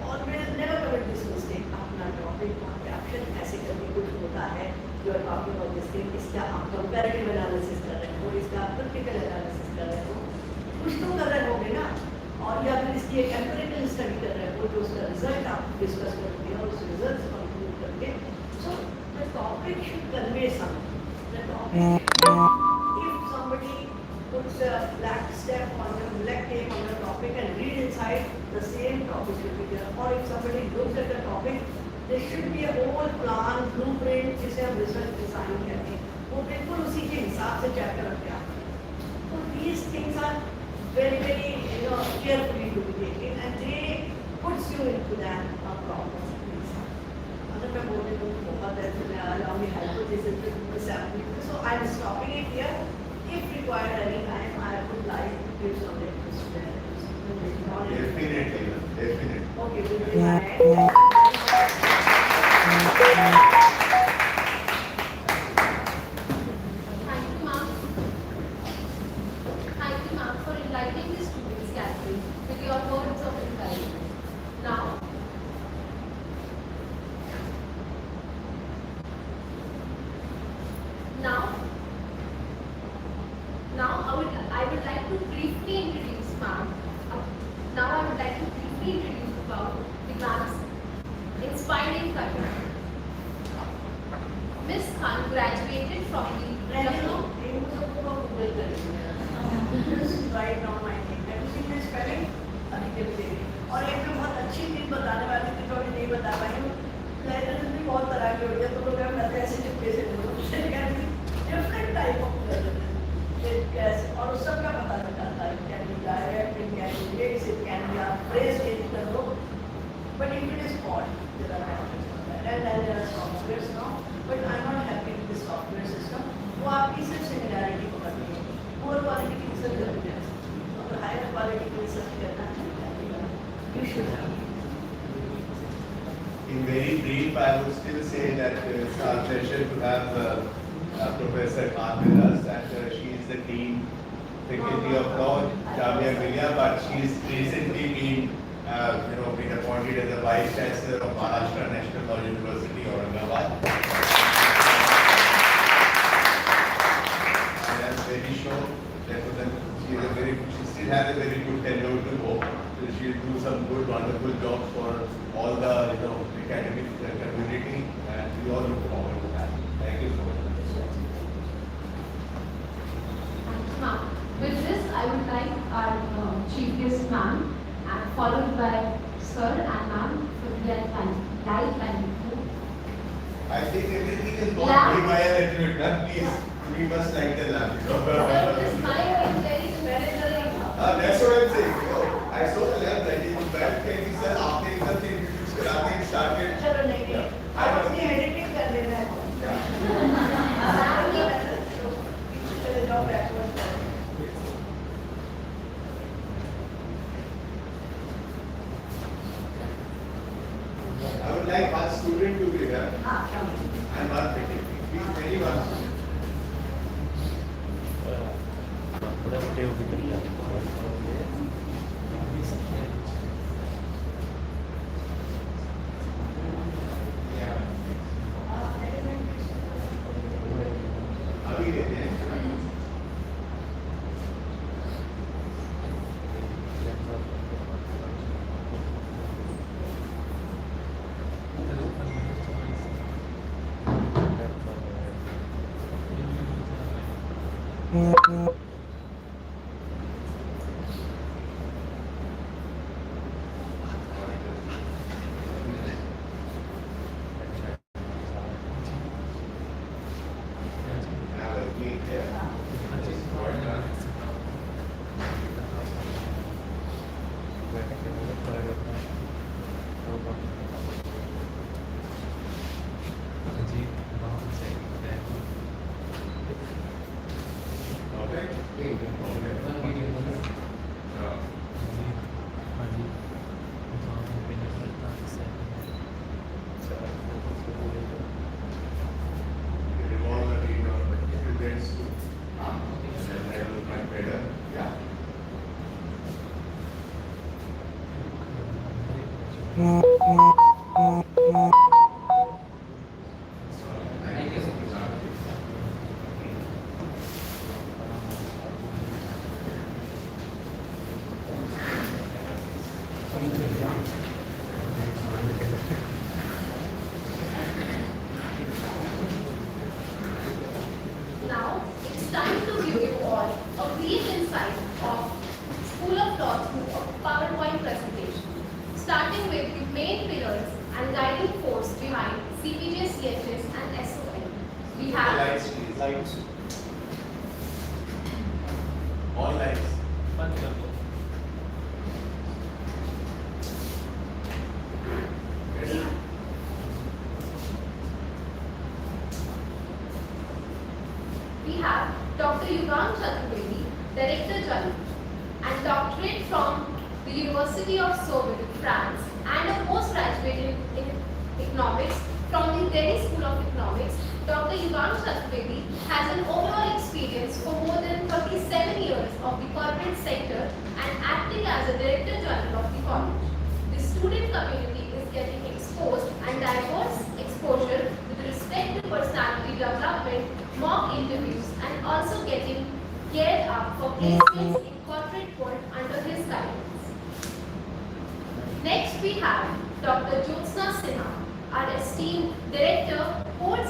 और मैं नेवर कमिट दिस मिस्टेक, अपना टॉपिक कैप्शन ऐसे करके कुछ होता है जो टॉपिक ऑफ दिस थिंग, इसका आप कंपैरेटिव एनालिसिस कर रहे हो, इसका प्रैक्टिकल एनालिसिस कर रहे हो, कुछ तो कर रहे होंगे ना, और या फिर इसकी एक एम्पिरिकल स्टडी कर रहे हो जो उसका रिजल्ट आप डिस्कस करते हैं और उस रिजल्ट कंक्लूड करके, so the topic should convey something, the topic, if somebody puts a black step on the black tape on the topic and read inside, the same topic should be there, or if somebody looks at the topic, there should be a whole plan, blueprint, जिसे हम research design कहते हैं, वो बिल्कुल उसी के हिसाब से चैप्टर रखते हैं। So these things are very carefully to be taken, and they puts you into that problem. अगर मैं बोलने को बहुत है तो मैं allow me hypothesis so I'm stopping it here. If required any time, I would like to give some input. Definitely. Okay, we'll do that. Thank you, ma'am, for enlightening the students gathering with your words of encouragement. Now I would like to briefly introduce ma'am. Now I would like to briefly introduce about the ma'am's inspiring career. Miss Khan graduated from the Right now, my thing. Have you seen my spelling? और एक में बहुत अच्छी चीज बताने वाली थी जो नहीं बता पाई हूँ। लाइब्रेरी भी बहुत तरह की होती है, तो लोग कहते हैं ऐसे चुपके से डिफरेंट टाइप ऑफ कैसे, और उस सब का पता चलता है, can be direct, it can be mix, it can be आप फ्रेज चेंज कर दो, but if it is called there are options and there are softwares now, but I am not happy with this software system. वो आपकी सिर्फ similarity को करती है, lower quality की रिसर्च करती है, और हायर क्वालिटी की रिसर्च करना you should have. In very brief, I would still say that it's our pleasure to have Professor Khan with us, and she is the Dean Faculty of Law, Jamia Millia, but she is recently been been appointed as the Vice Chancellor of Maharashtra National Law University, Aurangabad. And I'm very sure that she still has a very good tenure to go. So she'll do some good, wonderful jobs for all the academic community, and we all look forward to that. Thank you so much. Ma'am. With this, I would like our Chief Guest Ma'am, and followed by Sir and Ma'am for the live line. I think everything is gone haywire at your turn. Please, we must light the lamp. Sir, this mic is very very. That's what I'm saying. I saw the lamp lighting. That can be said after the thing started. चलो नहीं नहीं आप अपनी editing कर लेना है चलो जाओ backward I would like one student to be here हाँ हाँ and one faculty. Please, anyone. अभी लेते हैं. Have a seat here. Okay? Revolve the read on students too. And that will much better. Yeah. Thank you. Now, it's time to give you all a brief insight of School of Law through a PowerPoint presentation, starting with the main pillars and guiding force behind CPJ, CHS and SOL. We have Lights, please. Lights. All lights. Ready? we have Dr. Yugang Chaturvedi, Director General, and doctorate from the University of Sorbonne, France, and a postgraduate in economics from the Delhi School of Economics. Dr. Yugang Chaturvedi has an overall experience for more than 37 years of the corporate sector and acting as a Director General of the college. The student community is getting exposed and diverse exposure with respect to personality development, mock interviews, and also getting geared up for placements in corporate world under his guidance. Next we have Dr. Jyotsna Sinha, our esteemed director, holds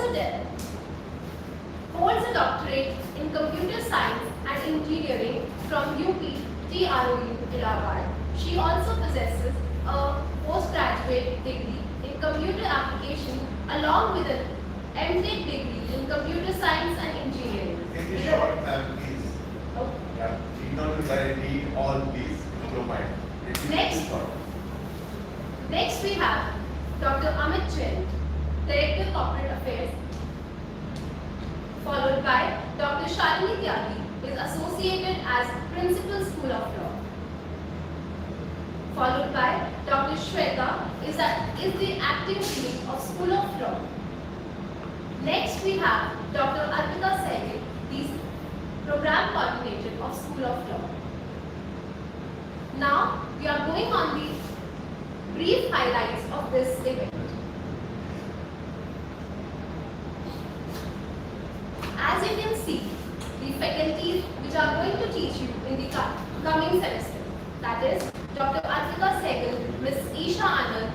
a doctorate in computer science and engineering from UP TROU Allahabad. She also possesses a postgraduate degree in computer application along with an MTech degree in computer science and engineering. Take a short time, please. Oh. Yeah. Read not to read all, please. Don't mind. Next. Next we have Dr. Amit Jain, Director Corporate Affairs, followed by Dr. Shalini Tyagi, is associated as Principal School of Law. Followed by Dr. Shweta is the acting dean of School of Law. Next we have Dr. Arpita Sehgal, the program coordinator of School of Law. Now we are going on the Brief highlights of this event. As you can see, the faculties which are going to teach you in the coming semester, that is Dr. Artika Sehgal, Ms. Isha Anand,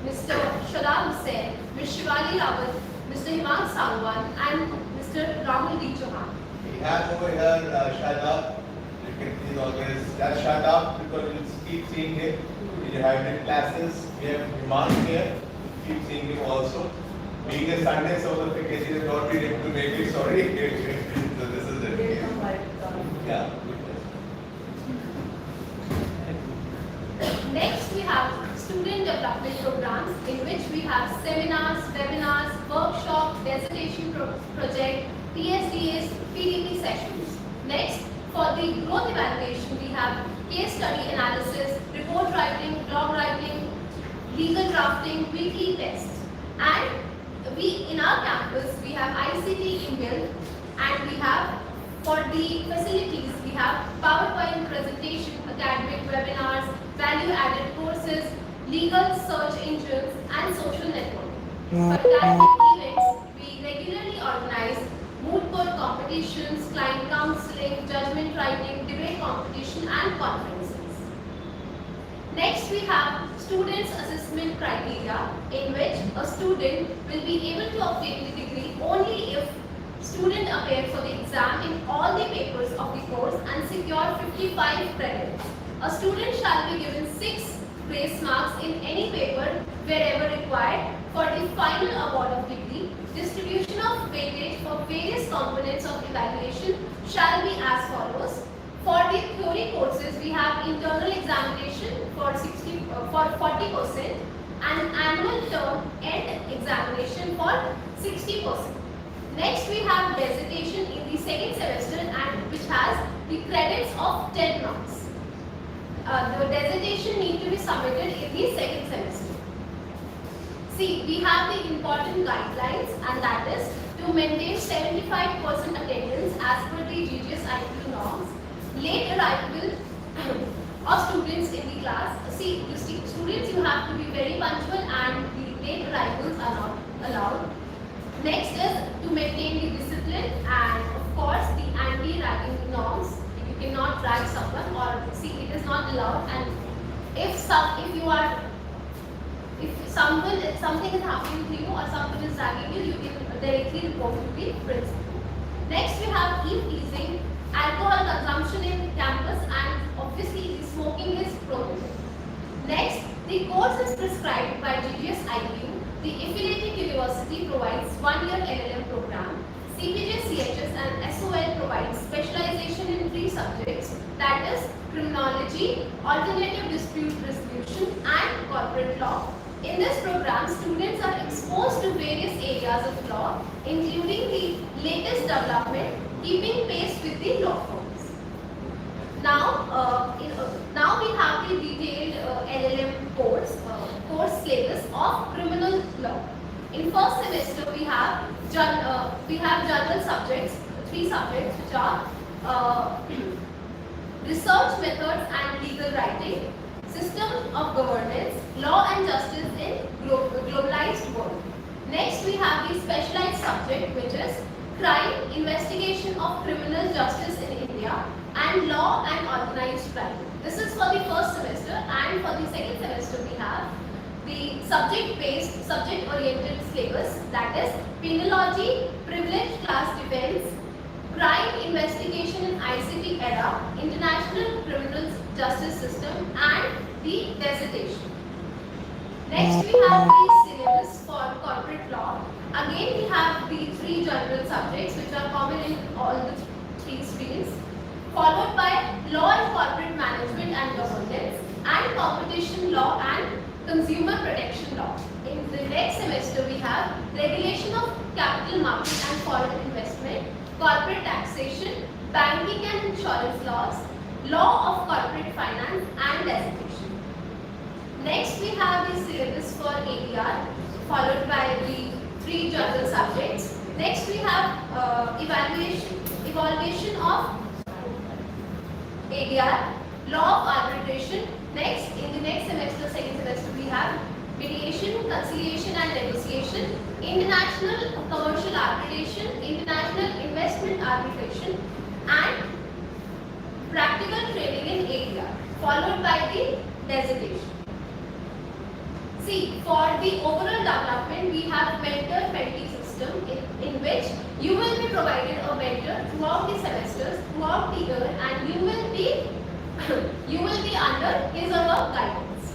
Mr. Shadab Hussain, Ms. Shivali Rawat, Mr. Himang Sangwan, and Mr. Rahul D. Chauhan. We have over here Shadab. You can please always that's Shadab because you'll keep seeing him in your hybrid classes. We have Himang here. Keep seeing him also. Being a Sunday, so the vacation is not been able to make it. Sorry. So this is it. Yeah. Next, we have student development programs in which we have seminars, webinars, workshops, dissertation project, PSDAs, PDP sessions. Next, for the growth evaluation, we have case study analysis, report writing, blog writing, legal drafting, weekly tests. And in our campus, we have ICT inbuilt, and we have, for the facilities, we have PowerPoint presentation, academic webinars, value-added courses, legal search engines, and social networking. For academic events, we regularly organize moot court competitions, client counseling, judgment writing, debate competition, and conferences. Next, we have students' assessment criteria, in which a student will be able to obtain the degree only if student appears for the exam in all the papers of the course and secure 55 credits. A student shall be given 6 grace marks in any paper wherever required. For the final award of degree, distribution of weightage for various components of evaluation shall be as follows. For the theory courses, we have internal examination for 40% and annual term end examination for 60%. Next, we have dissertation in the second semester, and which has the credits of 10 marks. The dissertation need to be submitted in the second semester. See, we have the important guidelines, and that is to maintain 75% attendance as per the GGSIP norms. Late arrival of students in the class. See, students, you have to be very punctual, and the late arrivals are not allowed. Next is to maintain the discipline, and of course the anti-ragging norms. You cannot rag someone, or see, it is not allowed. And if something is happening to you or someone is ragging you, you can directly report to the principal. Next, we have e-teasing, alcohol consumption in campus, and obviously the smoking is prohibited. Next, the course is prescribed by GGSIP. The affiliated university provides 1-year LLM program. CPJ, CHS, and SOL provides specialization in 3 subjects, that is criminology, alternative dispute resolution, and corporate law. In this program, students are exposed to various areas of law, including the latest development, keeping pace with the law firms. Now, now we have the detailed LLM course syllabus of criminal law. In first semester, we have general subjects, 3 subjects, which are research methods and legal writing, system of governance, law and justice in globalized world. Next, we have the specialized subject, which is crime, investigation of criminal justice in India, and law and organized crime. This is for the first semester, and for the second semester we have the subject-based, subject-oriented syllabus, that is penology, privileged class defense, crime investigation in ICT era, international criminal justice system, and the dissertation. Next, we have the syllabus for corporate law. Again, we have the 3 general subjects which are common in all the 3 streams, followed by law and corporate management and governance, and competition law and consumer protection law. In the next semester, we have regulation of capital market and foreign investment, corporate taxation, banking and insurance laws, law of corporate finance, and dissertation. Next, we have the syllabus for ADR, followed by the 3 general subjects. Next, we have evaluation of ADR, law of arbitration. Next, in the next semester, second semester, we have mediation, conciliation and negotiation, international commercial arbitration, international investment arbitration, and practical training in ADR, followed by the designation. See, for the overall development, we have mentor-mentee system in which you will be provided a mentor throughout the semesters, throughout the year, and you will be under his or her guidance.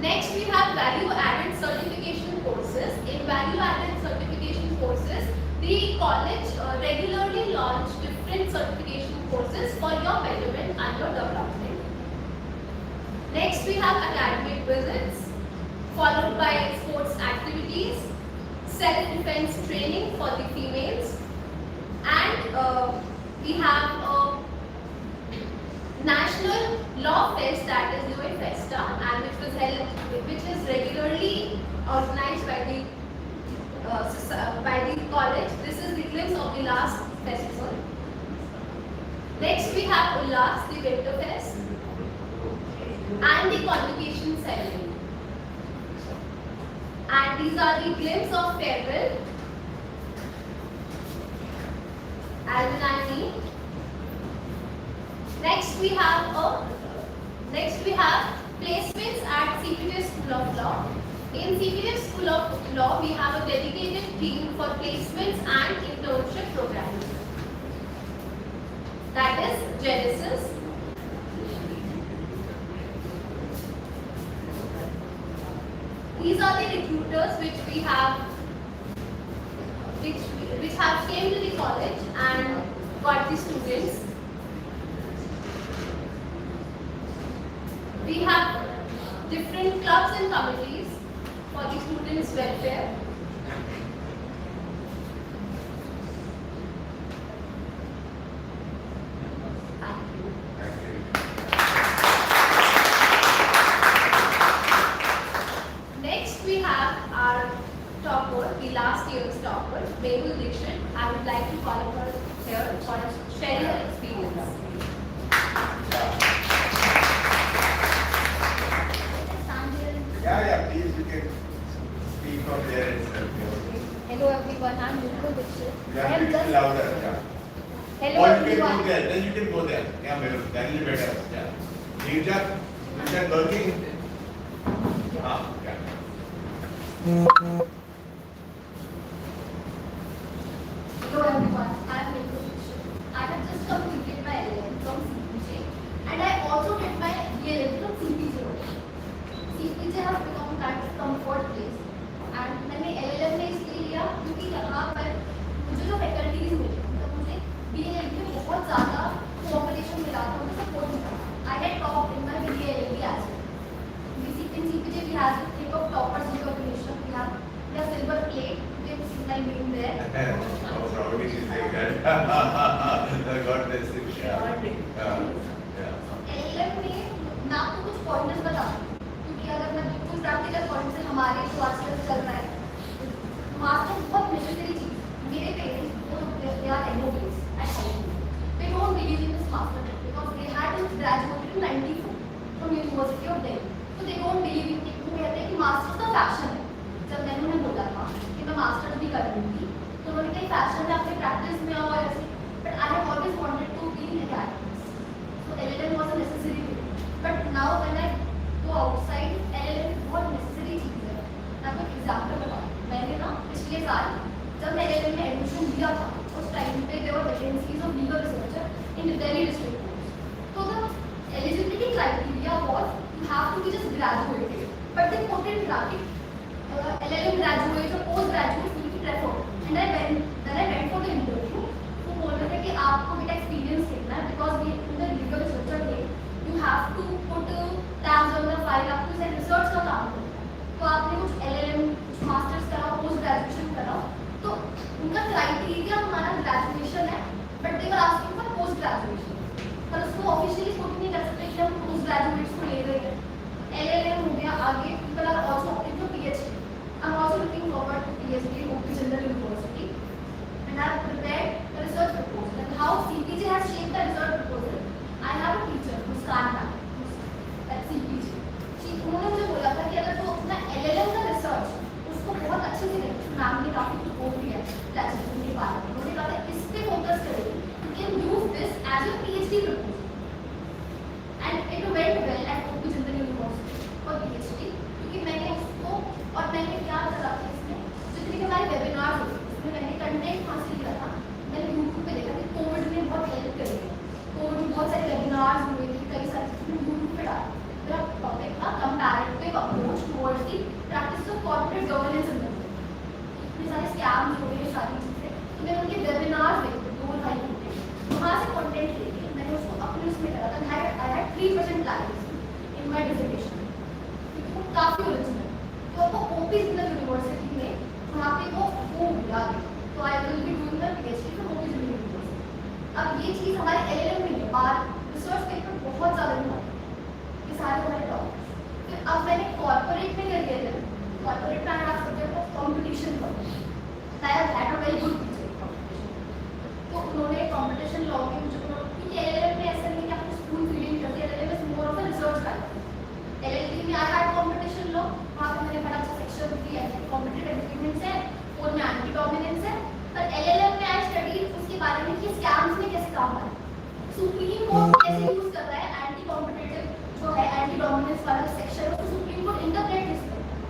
Next, we have value-added certification courses. In value-added certification courses, the college regularly launch different certification courses for your betterment and your development. Next, we have academic visits, followed by sports activities, self-defense training for the females, and we have a national law fest, that is UA Festa, and which is regularly organized by the college. This is the glimpse of the last festival. Next, we have Ullas, the Winter Fest, and the convocation ceremony. And these are the glimpse of farewell, alumni meet. Next we have placements at CPJ School of Law. In CPJ School of Law, we have a dedicated team for placements and internship programs. That is Genesis. These are the recruiters which we have, which have came to the college and got the students. We have different clubs and committees for the students' welfare. Next, we have our topper, the last year's topper, Mehul Dixit. I would like to call her here for sharing her experience. Yeah, please, you can speak from there itself. Hello everyone, I'm Mehul Dixit. You I have to am be just louder, yeah. hello Or you can everyone. go there, then you can go there. Yeah, Mehul, that will be better. Yeah. Nuzhat working? Ah, yeah. Hello everyone, I am Mehul Dixit. I have just completed my LL.M from CPJ and I also did my DL.M from CPJ. CPJ has become kind of comfort place and मैंने LL.M ने इसलिए लिया क्योंकि यहाँ पर मुझे जो faculties मिली तो मुझे DL.M में बहुत ज़्यादा कोऑपरेशन मिला था, मुझे सपोर्ट मिला. I had topped in my DL.M as well. In CPJ we have the thing of toppers recognition. We have the silver plate. You can see my name there. Oh, probably she's like that. God bless you. Yeah. LLM में ना तो कुछ pointers बता क्योंकि अगर मैं बिल्कुल practical point से हमारे जो आजकल चल रहा है मास्टर बहुत नेसेसरी चीज. मेरे पेरेंट्स वो they are MOBs at home. They don't believe in this master because they had graduated in 94 from University of Delhi. तो दे डोंट बिलीव इन. वो कहते हैं कि मास्टर्स का फैशन है. जब मैंने उन्हें बोला था कि मैं मास्टर्स भी करूँगी तो उन्होंने कहा फैशन है अपने प्रैक्टिस में और ऐसे. But I have always wanted to be in academics. So LLM was a necessary thing. But now when I go outside, LLM बहुत necessary चीज़ है. मैं आपको एग्जाम्पल बताऊँ. मैंने ना पिछले साल जब मैं LLM में एडमिशन लिया था उस टाइम पे there were vacancies of legal researcher in the Delhi district courts. So the eligibility criteria was you have to be just graduated. But they put in bracket LLM graduates or post graduates will be preferred. And then I went for the interview. वो बोल रहे थे कि आपको बेटा experience देखना है because we in the legal researcher day you have to put tabs on the file. आपको इसे रिसर्च का काम करना है तो आपने कुछ LLM कुछ मास्टर्स कराओ पोस्ट ग्रेजुएशन कराओ. तो उनका क्राइटेरिया हमारा ग्रेजुएशन है but they were asking for post graduation. पर उसको ऑफिशियली पुट नहीं कर सकते कि हम पोस्ट ग्रेजुएट्स को ले रहे हैं. LLM हो गया आगे. People are also opting for PhD. I am also looking forward to PhD in OP General University. And I have prepared a research proposal. And how CPJ has shaped the research proposal, I have a teacher, Muskan ma'am. दूसरी proposal and it went well at OP general university for PhD, क्योंकि मैंने उसको और मैंने क्या करा था इसमें, जितने के हमारे वेबिनार होते इसमें मैंने कंटेंट हासिल किया था। मैंने यूट्यूब पे देखा कि कोविड में बहुत हेल्प करी है, कोविड में बहुत सारे वेबिनार्स हुए थे, कई सारी चीज़ें यूट्यूब पे डाली। मेरा टॉपिक था comparative approach towards the practice of corporate governance in India. इतने सारे स्कैम्स हो गए, सारी चीज़ें, तो मैंने उनके वेबिनार्स देखे 2-2.5 घंटे, वहाँ से कंटेंट लेके मैंने उसको अपने उसमें करा था। I had 3% likes in my dissertation, क्योंकि वो काफ़ी ओरिजिनल। तो वो ओपी जनरल यूनिवर्सिटी में वहाँ पे वो मिला गया, तो I will be doing the PhD from OP general university. अब ये चीज़ हमारे LLM में है, बाहर रिसर्च पेपर बहुत ज़्यादा नहीं, ये सारे हमारे टॉपिक्स। फिर अब मैंने कॉर्पोरेट में कर दिया, कॉर्पोरेट में I have subject of competition law, I have had a very good teacher competition. तो उन्होंने कॉम्पिटिशन लॉ के मुझे, क्योंकि LLM में ऐसा नहीं है कि आपको स्कूल फीलिंग करते हैं, LLM is more of a research type. LLB में आई हैड कॉम्पिटिशन लॉ, वहाँ पे मैंने बड़ा अच्छा सेक्शन दिया है, कॉम्पिटिटिव एग्रीमेंट्स है और में एंटी डोमिनेंस है। पर LLM में आई स्टडी उसके बारे में कि स्कैम्स में कैसे काम है, सुप्रीम कोर्ट कैसे यूज कर रहा है एंटी कॉम्पिटिटिव जो है एंटी डोमिनेंस वाला सेक्शन, उसको सुप्रीम कोर्ट इंटरप्रेट कैसे करता है।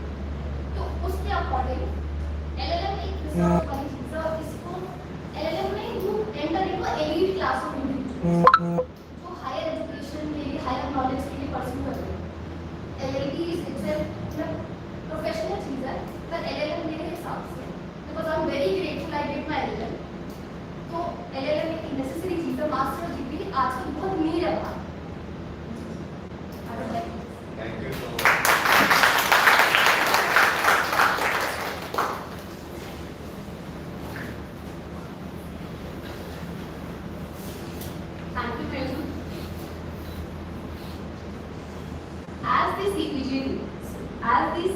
तो उसके अकॉर्डिंग LLM एक रिसर्च वाली चीज है, और इसको LLM में you enter into elite class of individuals जो हायर एजुकेशन के लिए, हायर नॉलेज के लिए परस्यू कर रहे हैं। LLB इज इट्सेल्फ प्रोफेशनल चीज है, पर LLM मेरे हिसाब से, because I am very grateful I did my LLM, तो LLM एक नेसेसरी चीज है। मास्टर डिग्री आजकल बहुत नीड है वहाँ। Thank you so much. Thank you, Prince. As the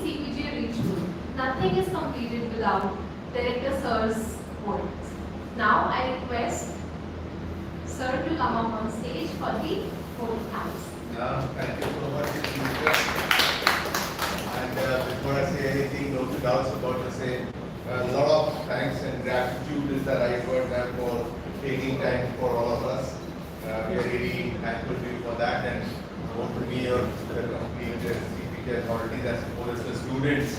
CPJ ritual, nothing is completed without Director Sir's words. Now I request Sir to come up on stage for the vote counts. Thank you so much, Nuzhat. And before I say anything, no two doubts about to say a lot of thanks and gratitude is the right word for taking time for all of us. We are really thankful to you for that, and both to me or the complete CPJ authorities as well as the students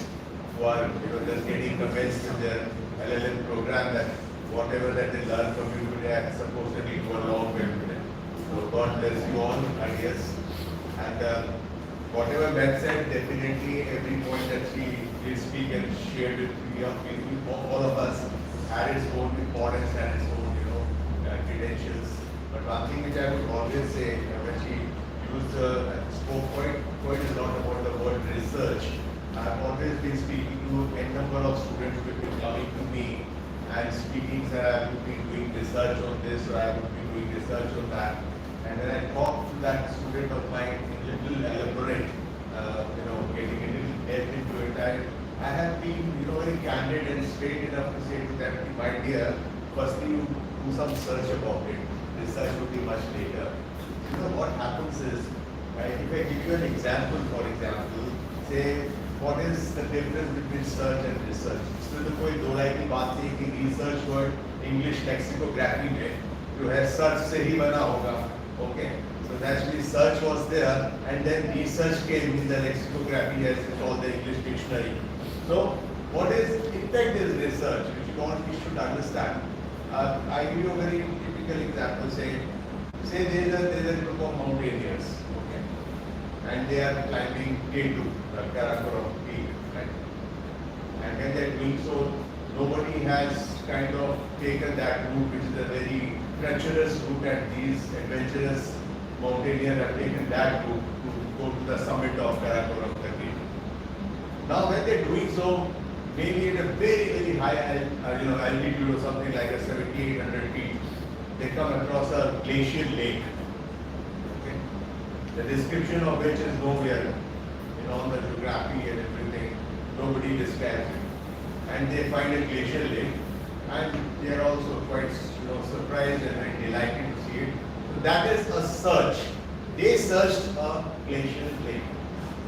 who are just getting convinced in their LLM program that whatever that they learn from you today is supposed to be go a long way today. So God bless you all, I guess. And whatever Beth said, definitely every point that she did speak and shared with all of us had its own importance and its own, credentials. But one thing which I would always say when she used spoke quite a lot about the word research. I've always been speaking to a number of students who have been coming to me and speaking that I would be doing research on this or I would be doing research on that. And when I talk to that student of mine in little elaborate, getting a little depth into it, I have been, very candid and straight enough to say to them, my dear, firstly you do some search about it. Research would be much later. What happens is, right, if I give you an example, for example, say, what is the difference between search and research? इसमें तो कोई दो राय की बात नहीं कि research word English lexicography में जो है search से ही बना होगा, okay? So naturally search was there, and then research came in the lexicography as with all the English dictionary. So what is impact is research, which all we should understand. I give you a very typical example. Say there is a group of mountaineers, okay, and they are climbing K2, the Karakoram peak, right? And when they are doing so, nobody has kind of taken that route, which is a very treacherous route, and these adventurous mountaineers have taken that route to go to the summit of Karakoram, the K2. Now when they are doing so, maybe at a very, very high altitude or something like a 7,800 feet, they come across a glacial lake, okay? The description of which is nowhere, on the geography and everything, nobody describes it. And they find a glacial lake, and they are also quite, surprised and very delighted to see it. So that is a search. They searched a glacial lake.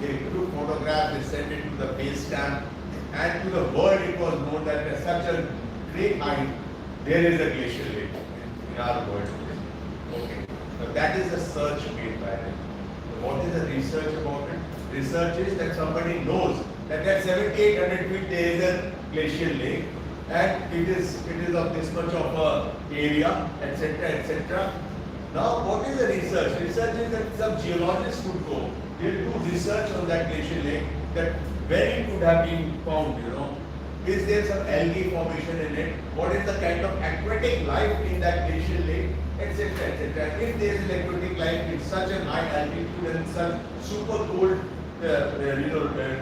They took photographs, they sent it to the base camp, and to the world it was known that at such a great height, there is a glacial lake in our world. Okay. That is the search-based biology. So what is the research about it? Research is that somebody knows that at 7,800 feet there is a glacial lake, and it is of this much of a area, etc., etc. Now, what is the research? Research is that some geologists would go, they'll do research on that glacial lake, that where it could have been found, Is there some algae formation in it? What is the kind of aquatic life in that glacial lake, etc., etc. If there is aquatic life in such a high altitude and such super cold,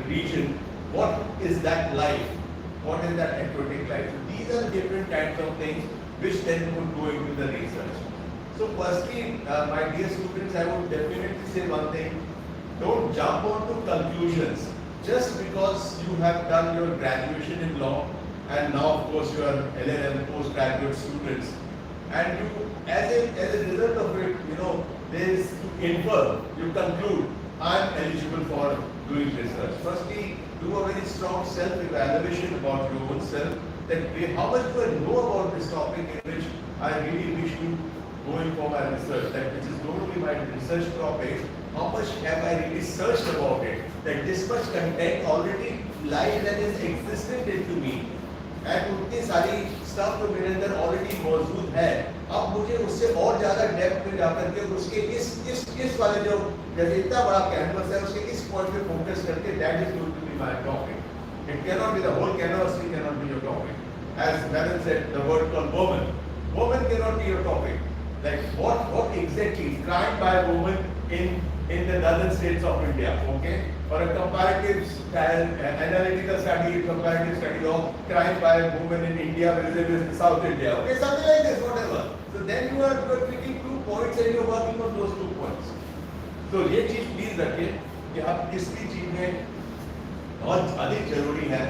region, what is that life? What is that aquatic life? So these are different kinds of things which then would go into the research. So firstly, my dear students, I would definitely say one thing: don't jump onto conclusions. Just because you have done your graduation in law and now of course you are LL.M. postgraduate students, and you as a result of it, there is to infer, you conclude, I am eligible for doing research. Firstly, do a very strong self-evaluation about your own self, that how much do I know about this topic in which I really wish to go in for my research, that which is going to be my research topic. How much have I really searched about it? That this much content already lies and is existent into me. And उतनी सारी stuff तो मेरे अंदर already मौजूद है. अब मुझे उससे और ज़्यादा depth में जाकर के उसके इस वाले जो जैसे इतना बड़ा canvas है उसके इस point पे focus करके that is going to be my topic. It cannot be the whole canvas, it cannot be your topic. As Madam said, the word called woman. Woman cannot be your topic. Like what exactly is crime by a woman in the northern states of India, okay? Or a comparative analytical study, comparative study of crime by a woman in India versus South India, okay? Something like this, whatever. So then you are picking 2 points and you are working on those 2 points. So ये चीज please रखें कि आप किसी चीज में बहुत अधिक जरूरी है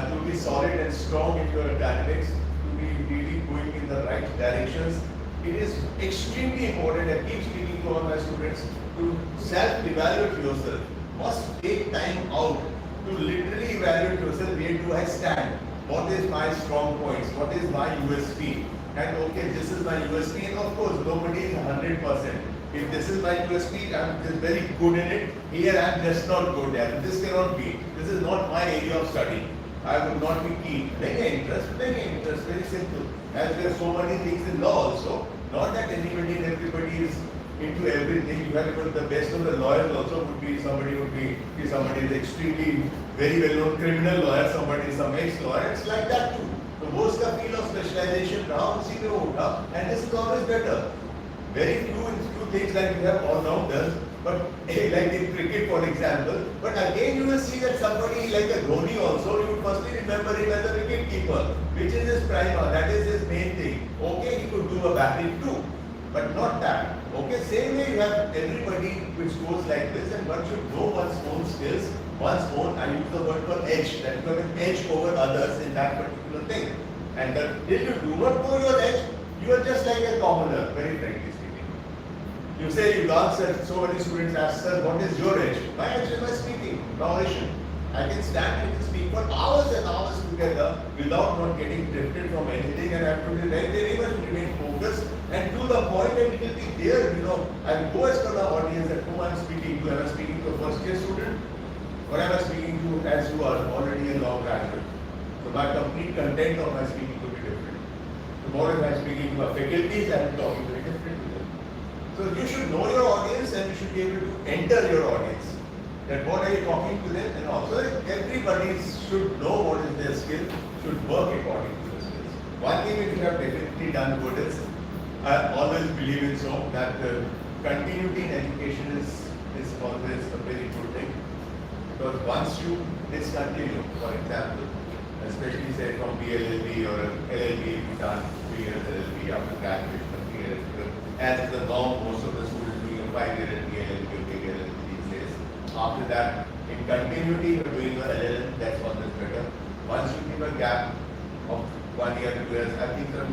to be solid and strong in your academics, to be really going in the right directions. It is extremely important, and keep speaking to all my students, to self-evaluate yourself. Must take time out to literally evaluate yourself. Where do I stand? What is my strong points? What is my USP? And okay, this is my USP, and of course, nobody is 100%. If this is my USP, I'm just very good in it. Here, I'm just not good at. This cannot be. This is not my area of study. I would not be keen. Many interest, very simple. As there are so many things in law also, not that anybody and everybody is into everything. You have even the best of the lawyers also somebody is extremely very well-known criminal lawyer, somebody is some ex-lawyer. It's like that too. So most the field of specialization now, usi mein hota, and this is always better. Very few things like we have all-rounders, but like in cricket for example. But again you will see that somebody like a Dhoni also, you would firstly remember him as a wicket keeper, which is his primer, that is his main thing. Okay, he could do a batting too, but not that. Okay, same way you have everybody which goes like this, and one should know one's own skills, one's own, I use the word called edge, that you have an edge over others in that particular thing. And till you do not know your edge, you are just like a commoner, very frankly speaking. You say you answer, so many students ask, sir, what is your edge? My edge is my speaking, narration. I can stand and speak for hours and hours together without not getting drifted from anything, and I have to be very much remain focused and to the point, and it will be there, I will go as per the audience that whom I am speaking to. Am I speaking to a first year student, or am I speaking to as you are already a law graduate? So my complete content of my speaking will be different. Tomorrow if I am speaking to a faculty, I am talking very different to them. So you should know your audience, and you should be able to enter your audience. That what are you talking to them, and also everybody should know what is their skill, should work according to their skills. One thing which we have definitely done good is, I always believe in so that continuity in education is always a very good thing, because once you discontinue, for example, especially say from BLLB or LLB, you done 3 years LLB after graduation of 3 years, as is the norm, most of the students doing a 5-year LLB or big LLB these days. After that, in continuity, you are doing your LLM, that's always better. Once you give a gap of 1 year to 2 years, I think that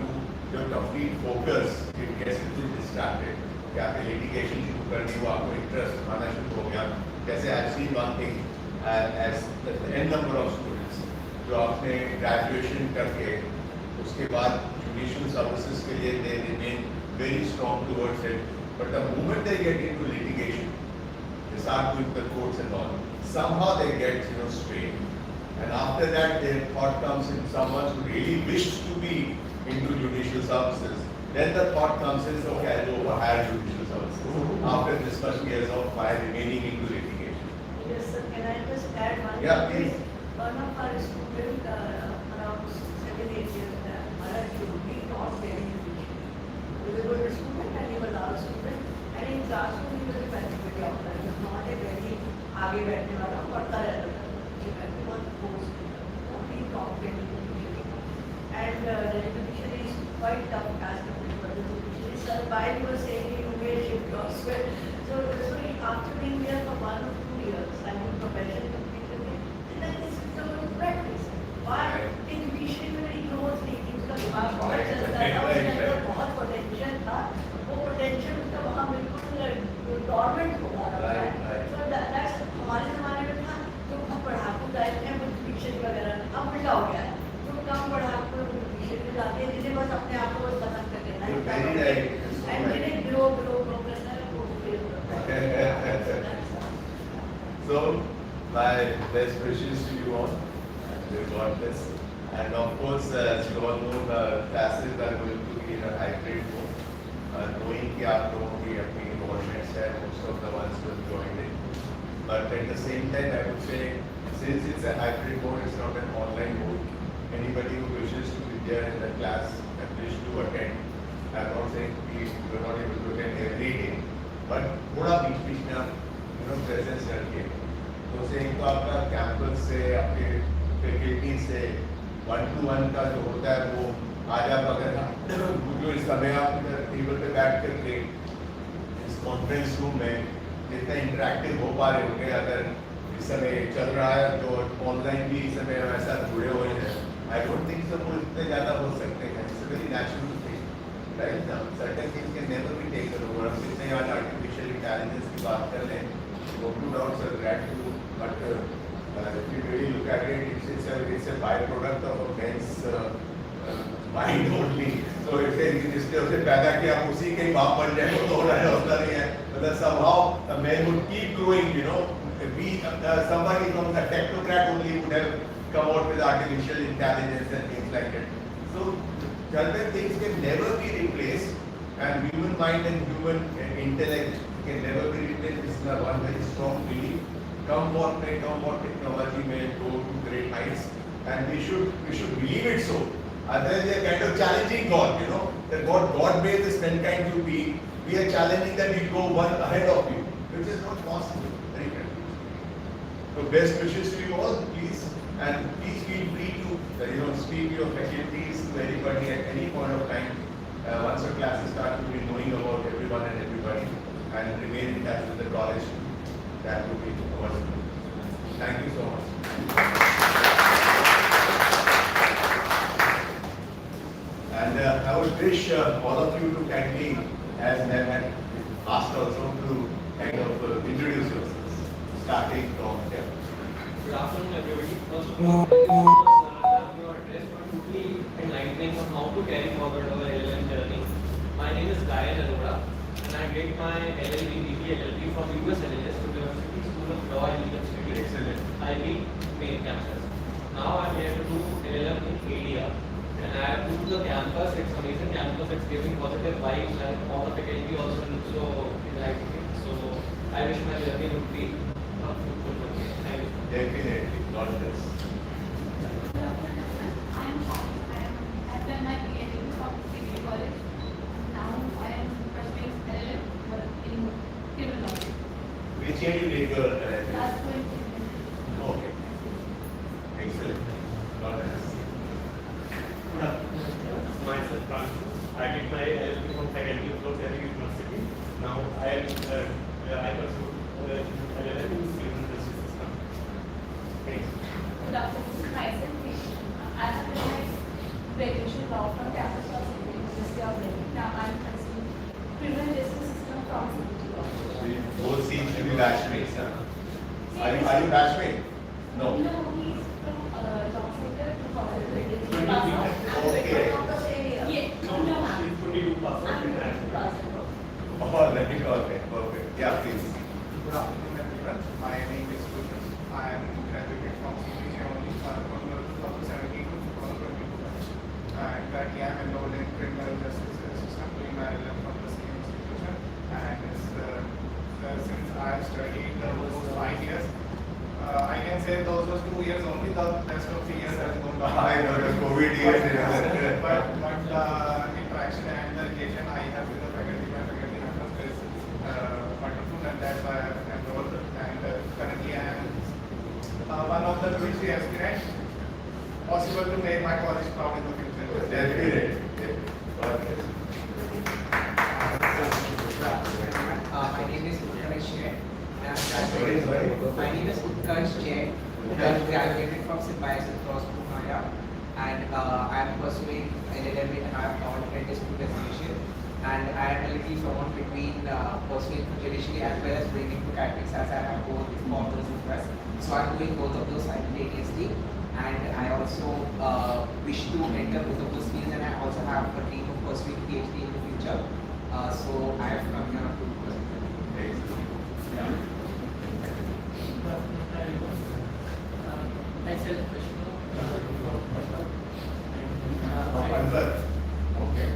your complete focus, it gets a little distracted. क्या आपने litigation शुरू कर दी, वो आपको interest आना शुरू हो गया. जैसे I've seen one thing as the n number of students जो आपने graduation करके उसके बाद judicial services के लिए they remain very strong towards it. But the moment they get into litigation, they start with the courts and all, somehow they get straight. And after that, their thought comes in someone who really wished to be into judicial services. Then the thought comes in, okay, I'll go for higher judicial services. After this much years of my remaining into litigation. Yes, sir. Can I just add one? Yeah, please. One of our students, around 7-8 years back, he taught very efficiently. He was a good student and he was our student. And in classroom, he was a facility officer. He was not a very आगे बैठने वाला पढ़ता रहता था. He was बहुत close to them. He taught very efficiently. And the repetition is quite tough as compared to the repetition. Sir, while you were saying you may shift your sweat. So after being there for 1 or 2 years, I mean profession completed it. Then this is the practice. Why? In विषय में very closely उसका दिमाग बहुत चलता था, उसके अंदर बहुत potential था. वो potential उसका वहाँ बिल्कुल dormant हो रहा था. So that's हमारे ज़माने में था जो हम पढ़ाकू टाइप में कुछ विषय वगैरह अब उल्टा हो गया है. जो कम पढ़ाकू विषय में जाते हैं जिसे बस अपने आप को बस पसंद कर देना है. And जिन्हें grow करना है वो fail होता है. So, my best wishes to you all. You got this. And of course, as you all know, the classes are going to be in a hybrid mode. Knowing कि आप लोगों की अपनी involvements है, most of the ones will join in. But at the same time, I would say, since it's a hybrid mode, it's not an online mode. Anybody who wishes to be there in the class and wish to attend, I'm not saying we're not able to attend every day, but थोड़ा बीच में आप presence रखिए. तो से एक तो आपका campus से आपके फैकल्टी से 1-to-1 का जो होता है वो आज आप अगर जो इस समय आप टेबल पे बैठ करके इस कॉन्फ्रेंस रूम में जितना इंटरेक्टिव हो पा रहे होंगे, अगर इस समय चल रहा है तो ऑनलाइन भी इस समय ऐसा जुड़े हुए हैं. आई डोंट थिंक सो वो इतने ज़्यादा हो सकते हैं. It's very natural thing, right. Certain things can never be taken over. हम जितने आज आर्टिफिशियल इंटेलिजेंस की बात कर लें, no doubt sir, glad to, but if you really look at it, it's a byproduct of a man's mind only. So if जिसने उसे पैदा किया उसी के बाप बन जाए वो तो होता नहीं है. But somehow a man would keep growing, somebody from the technocrat only would have come out with artificial intelligence and things like that. So certain things can never be replaced, and human mind and human intellect can never be replaced. This is one very strong belief. Come what may, come what technology may go to great heights, and we should believe it so. Otherwise, we are kind of challenging God, that what God made this mankind to be, we are challenging that we go one ahead of you, which is not possible. Very confusing. So best wishes to you all, please, and please feel free to speak to your faculties, to anybody at any point of time. Once your classes start, you'll be knowing about everyone and everybody, and remain in touch with the college. That would be wonderful. Thank you so much. And I would wish all of you to kindly, as I had asked also, to kind of introduce yourselves, starting from here. Good afternoon, everybody. First of all, thank you so much, your address for totally enlightening on how to carry forward our LLM journey. My name is Gayan Arora, and I did my LLB, LLB from US LLS University School of Law and Legal Studies. Excellent. IB main campus. Now I'm here to do LLM in ADR, and I have to do the campus. It's amazing campus. It's giving positive vibes, and all the faculty also look so enlightening. So I wish my journey would be fruitful for me. Thank you. Definitely, not this. I've done my PhD from CPJ college. Now I am pursuing LLM in criminology. Which year you did your Last 20. Okay. Excellent. Not this. Myself, Francis. I did my LLB from Faculty of Law, Delhi University. Now I pursue LLM in civil justice system. Thanks. Good afternoon. Myself, I have done my graduation law from campus of University of Delhi. Now I am pursuing criminal justice system from CPJ law. Both seem to be batchmates, huh? Are you batchmate? No. No, he's from law center to college. Okay. From the same year. Yeah. No, she's 22 percent. All right. I know the COVID years. but the interaction and the relation I have with the faculty, my faculty members is wonderful, and that's why I have enrolled. And currently I am one of the PhD aspirants, possible to make my college proud in the future. Definitely. My name is Utkarsh Jain. My name is Utkarsh Jain. I graduated from Symbiosis Cross Pune, and I am pursuing LLM in our apprentice to designation. And I am a little torn between pursuing judiciary as well as bringing to academics, as I have both formals interests. So I am doing both of those simultaneously. And I also wish to enter both of those fields, and I also have a dream of pursuing PhD in the future. So I have come here to pursue it. Yeah. Okay.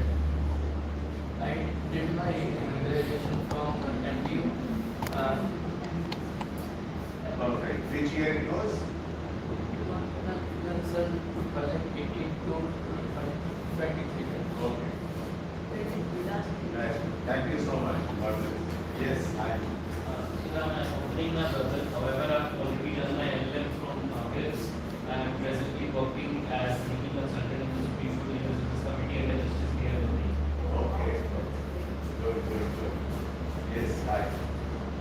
I did my graduation from NTU. Perfect. Which year it was? 2018 to 2023. Okay. Right. Thank you so much. God bless. Yes, I. I'm opening my brother. However, I've already done my LL.M from Paris. I am presently working as legal consultant in the Supreme Court Justice Committee and a justice here with me. Okay. Good. Yes, I.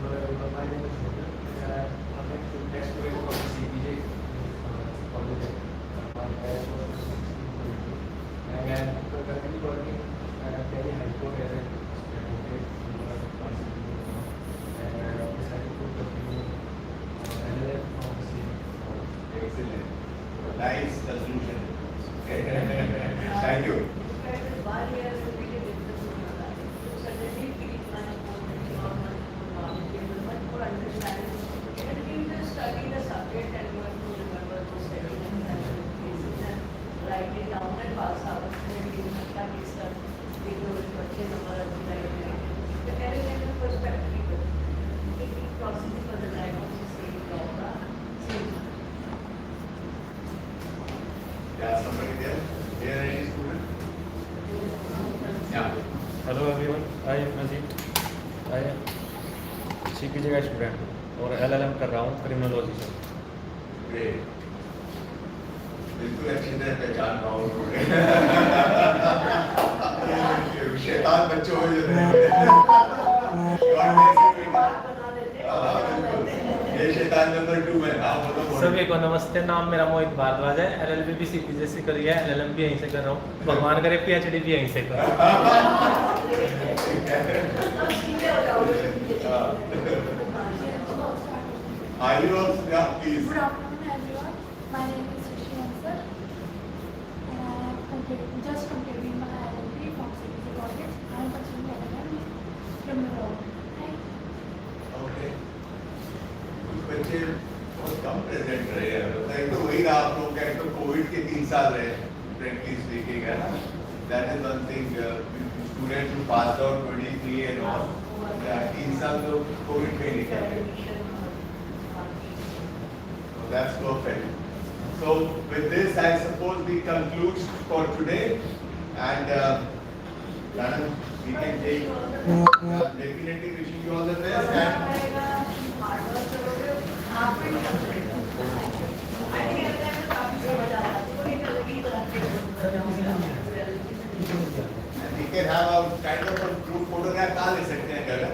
My name is Nuzhat. I'm a guest prof from CPJ college. And I am currently working at Delhi High Court as an advocate. And I have decided to continue LLM from the same college. Excellent. Nice conclusion. Thank you. Write it down and pass out, and give me a case study. They go with question number of the library. The LLM perspective, it process for the life of the same law. Yeah, somebody there? There any student? Yeah. Hello everyone, I am Nazim. I am CPJ का student और LLM कर रहा हूँ criminology से. Great. बिल्कुल अच्छी तरह पहचान रहा हूँ. शैतान बच्चों हो जाते ये शैतान नंबर 2 है. सभी को नमस्ते. नाम मेरा मोहित भारद्वाज है. LLB भी CPJ से करी है, LLM भी यहीं से कर रहा हूँ. भगवान करे PhD भी यहीं से कर. Are you also? Yeah, please. Good afternoon, everyone. My name is Sir, and I am just completing my LLB from CPJ College. I am pursuing LLM criminology. Okay. कुछ बच्चे बहुत कम प्रेजेंट रहे हैं. बताइए तो वही रहा आप लोग का. तो कोविड के 3 साल रहे फ्रेंकली स्पीकिंग है ना. That is one thing. Students who passed out 23 and all. 3 साल तो कोविड में निकले. That's perfect. So with this, I suppose we conclude for today, and Madam, we can take definitely wishing you all the best. And we can have a kind of a group photograph. कहाँ ले सकते हैं क्या?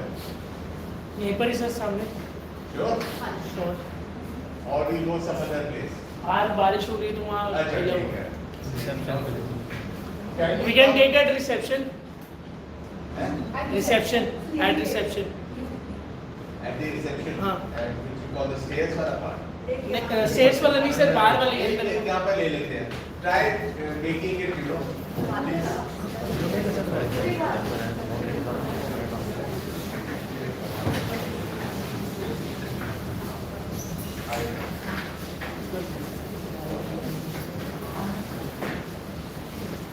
यहीं पर ही sir सामने. Sure. Or we go some other place. आज बारिश हो रही तो वहाँ. अच्छा ठीक है. We can take at reception. At reception. At the reception. हाँ. And which you call the stairs वाला part. स्टेज वाला नहीं सर, बाहर वाले अंदर. यहाँ पर ले लेते हैं. Try making it, you know.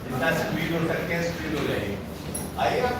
जितना स्पीड हो सके स्पीड हो जाएगी. आइए आप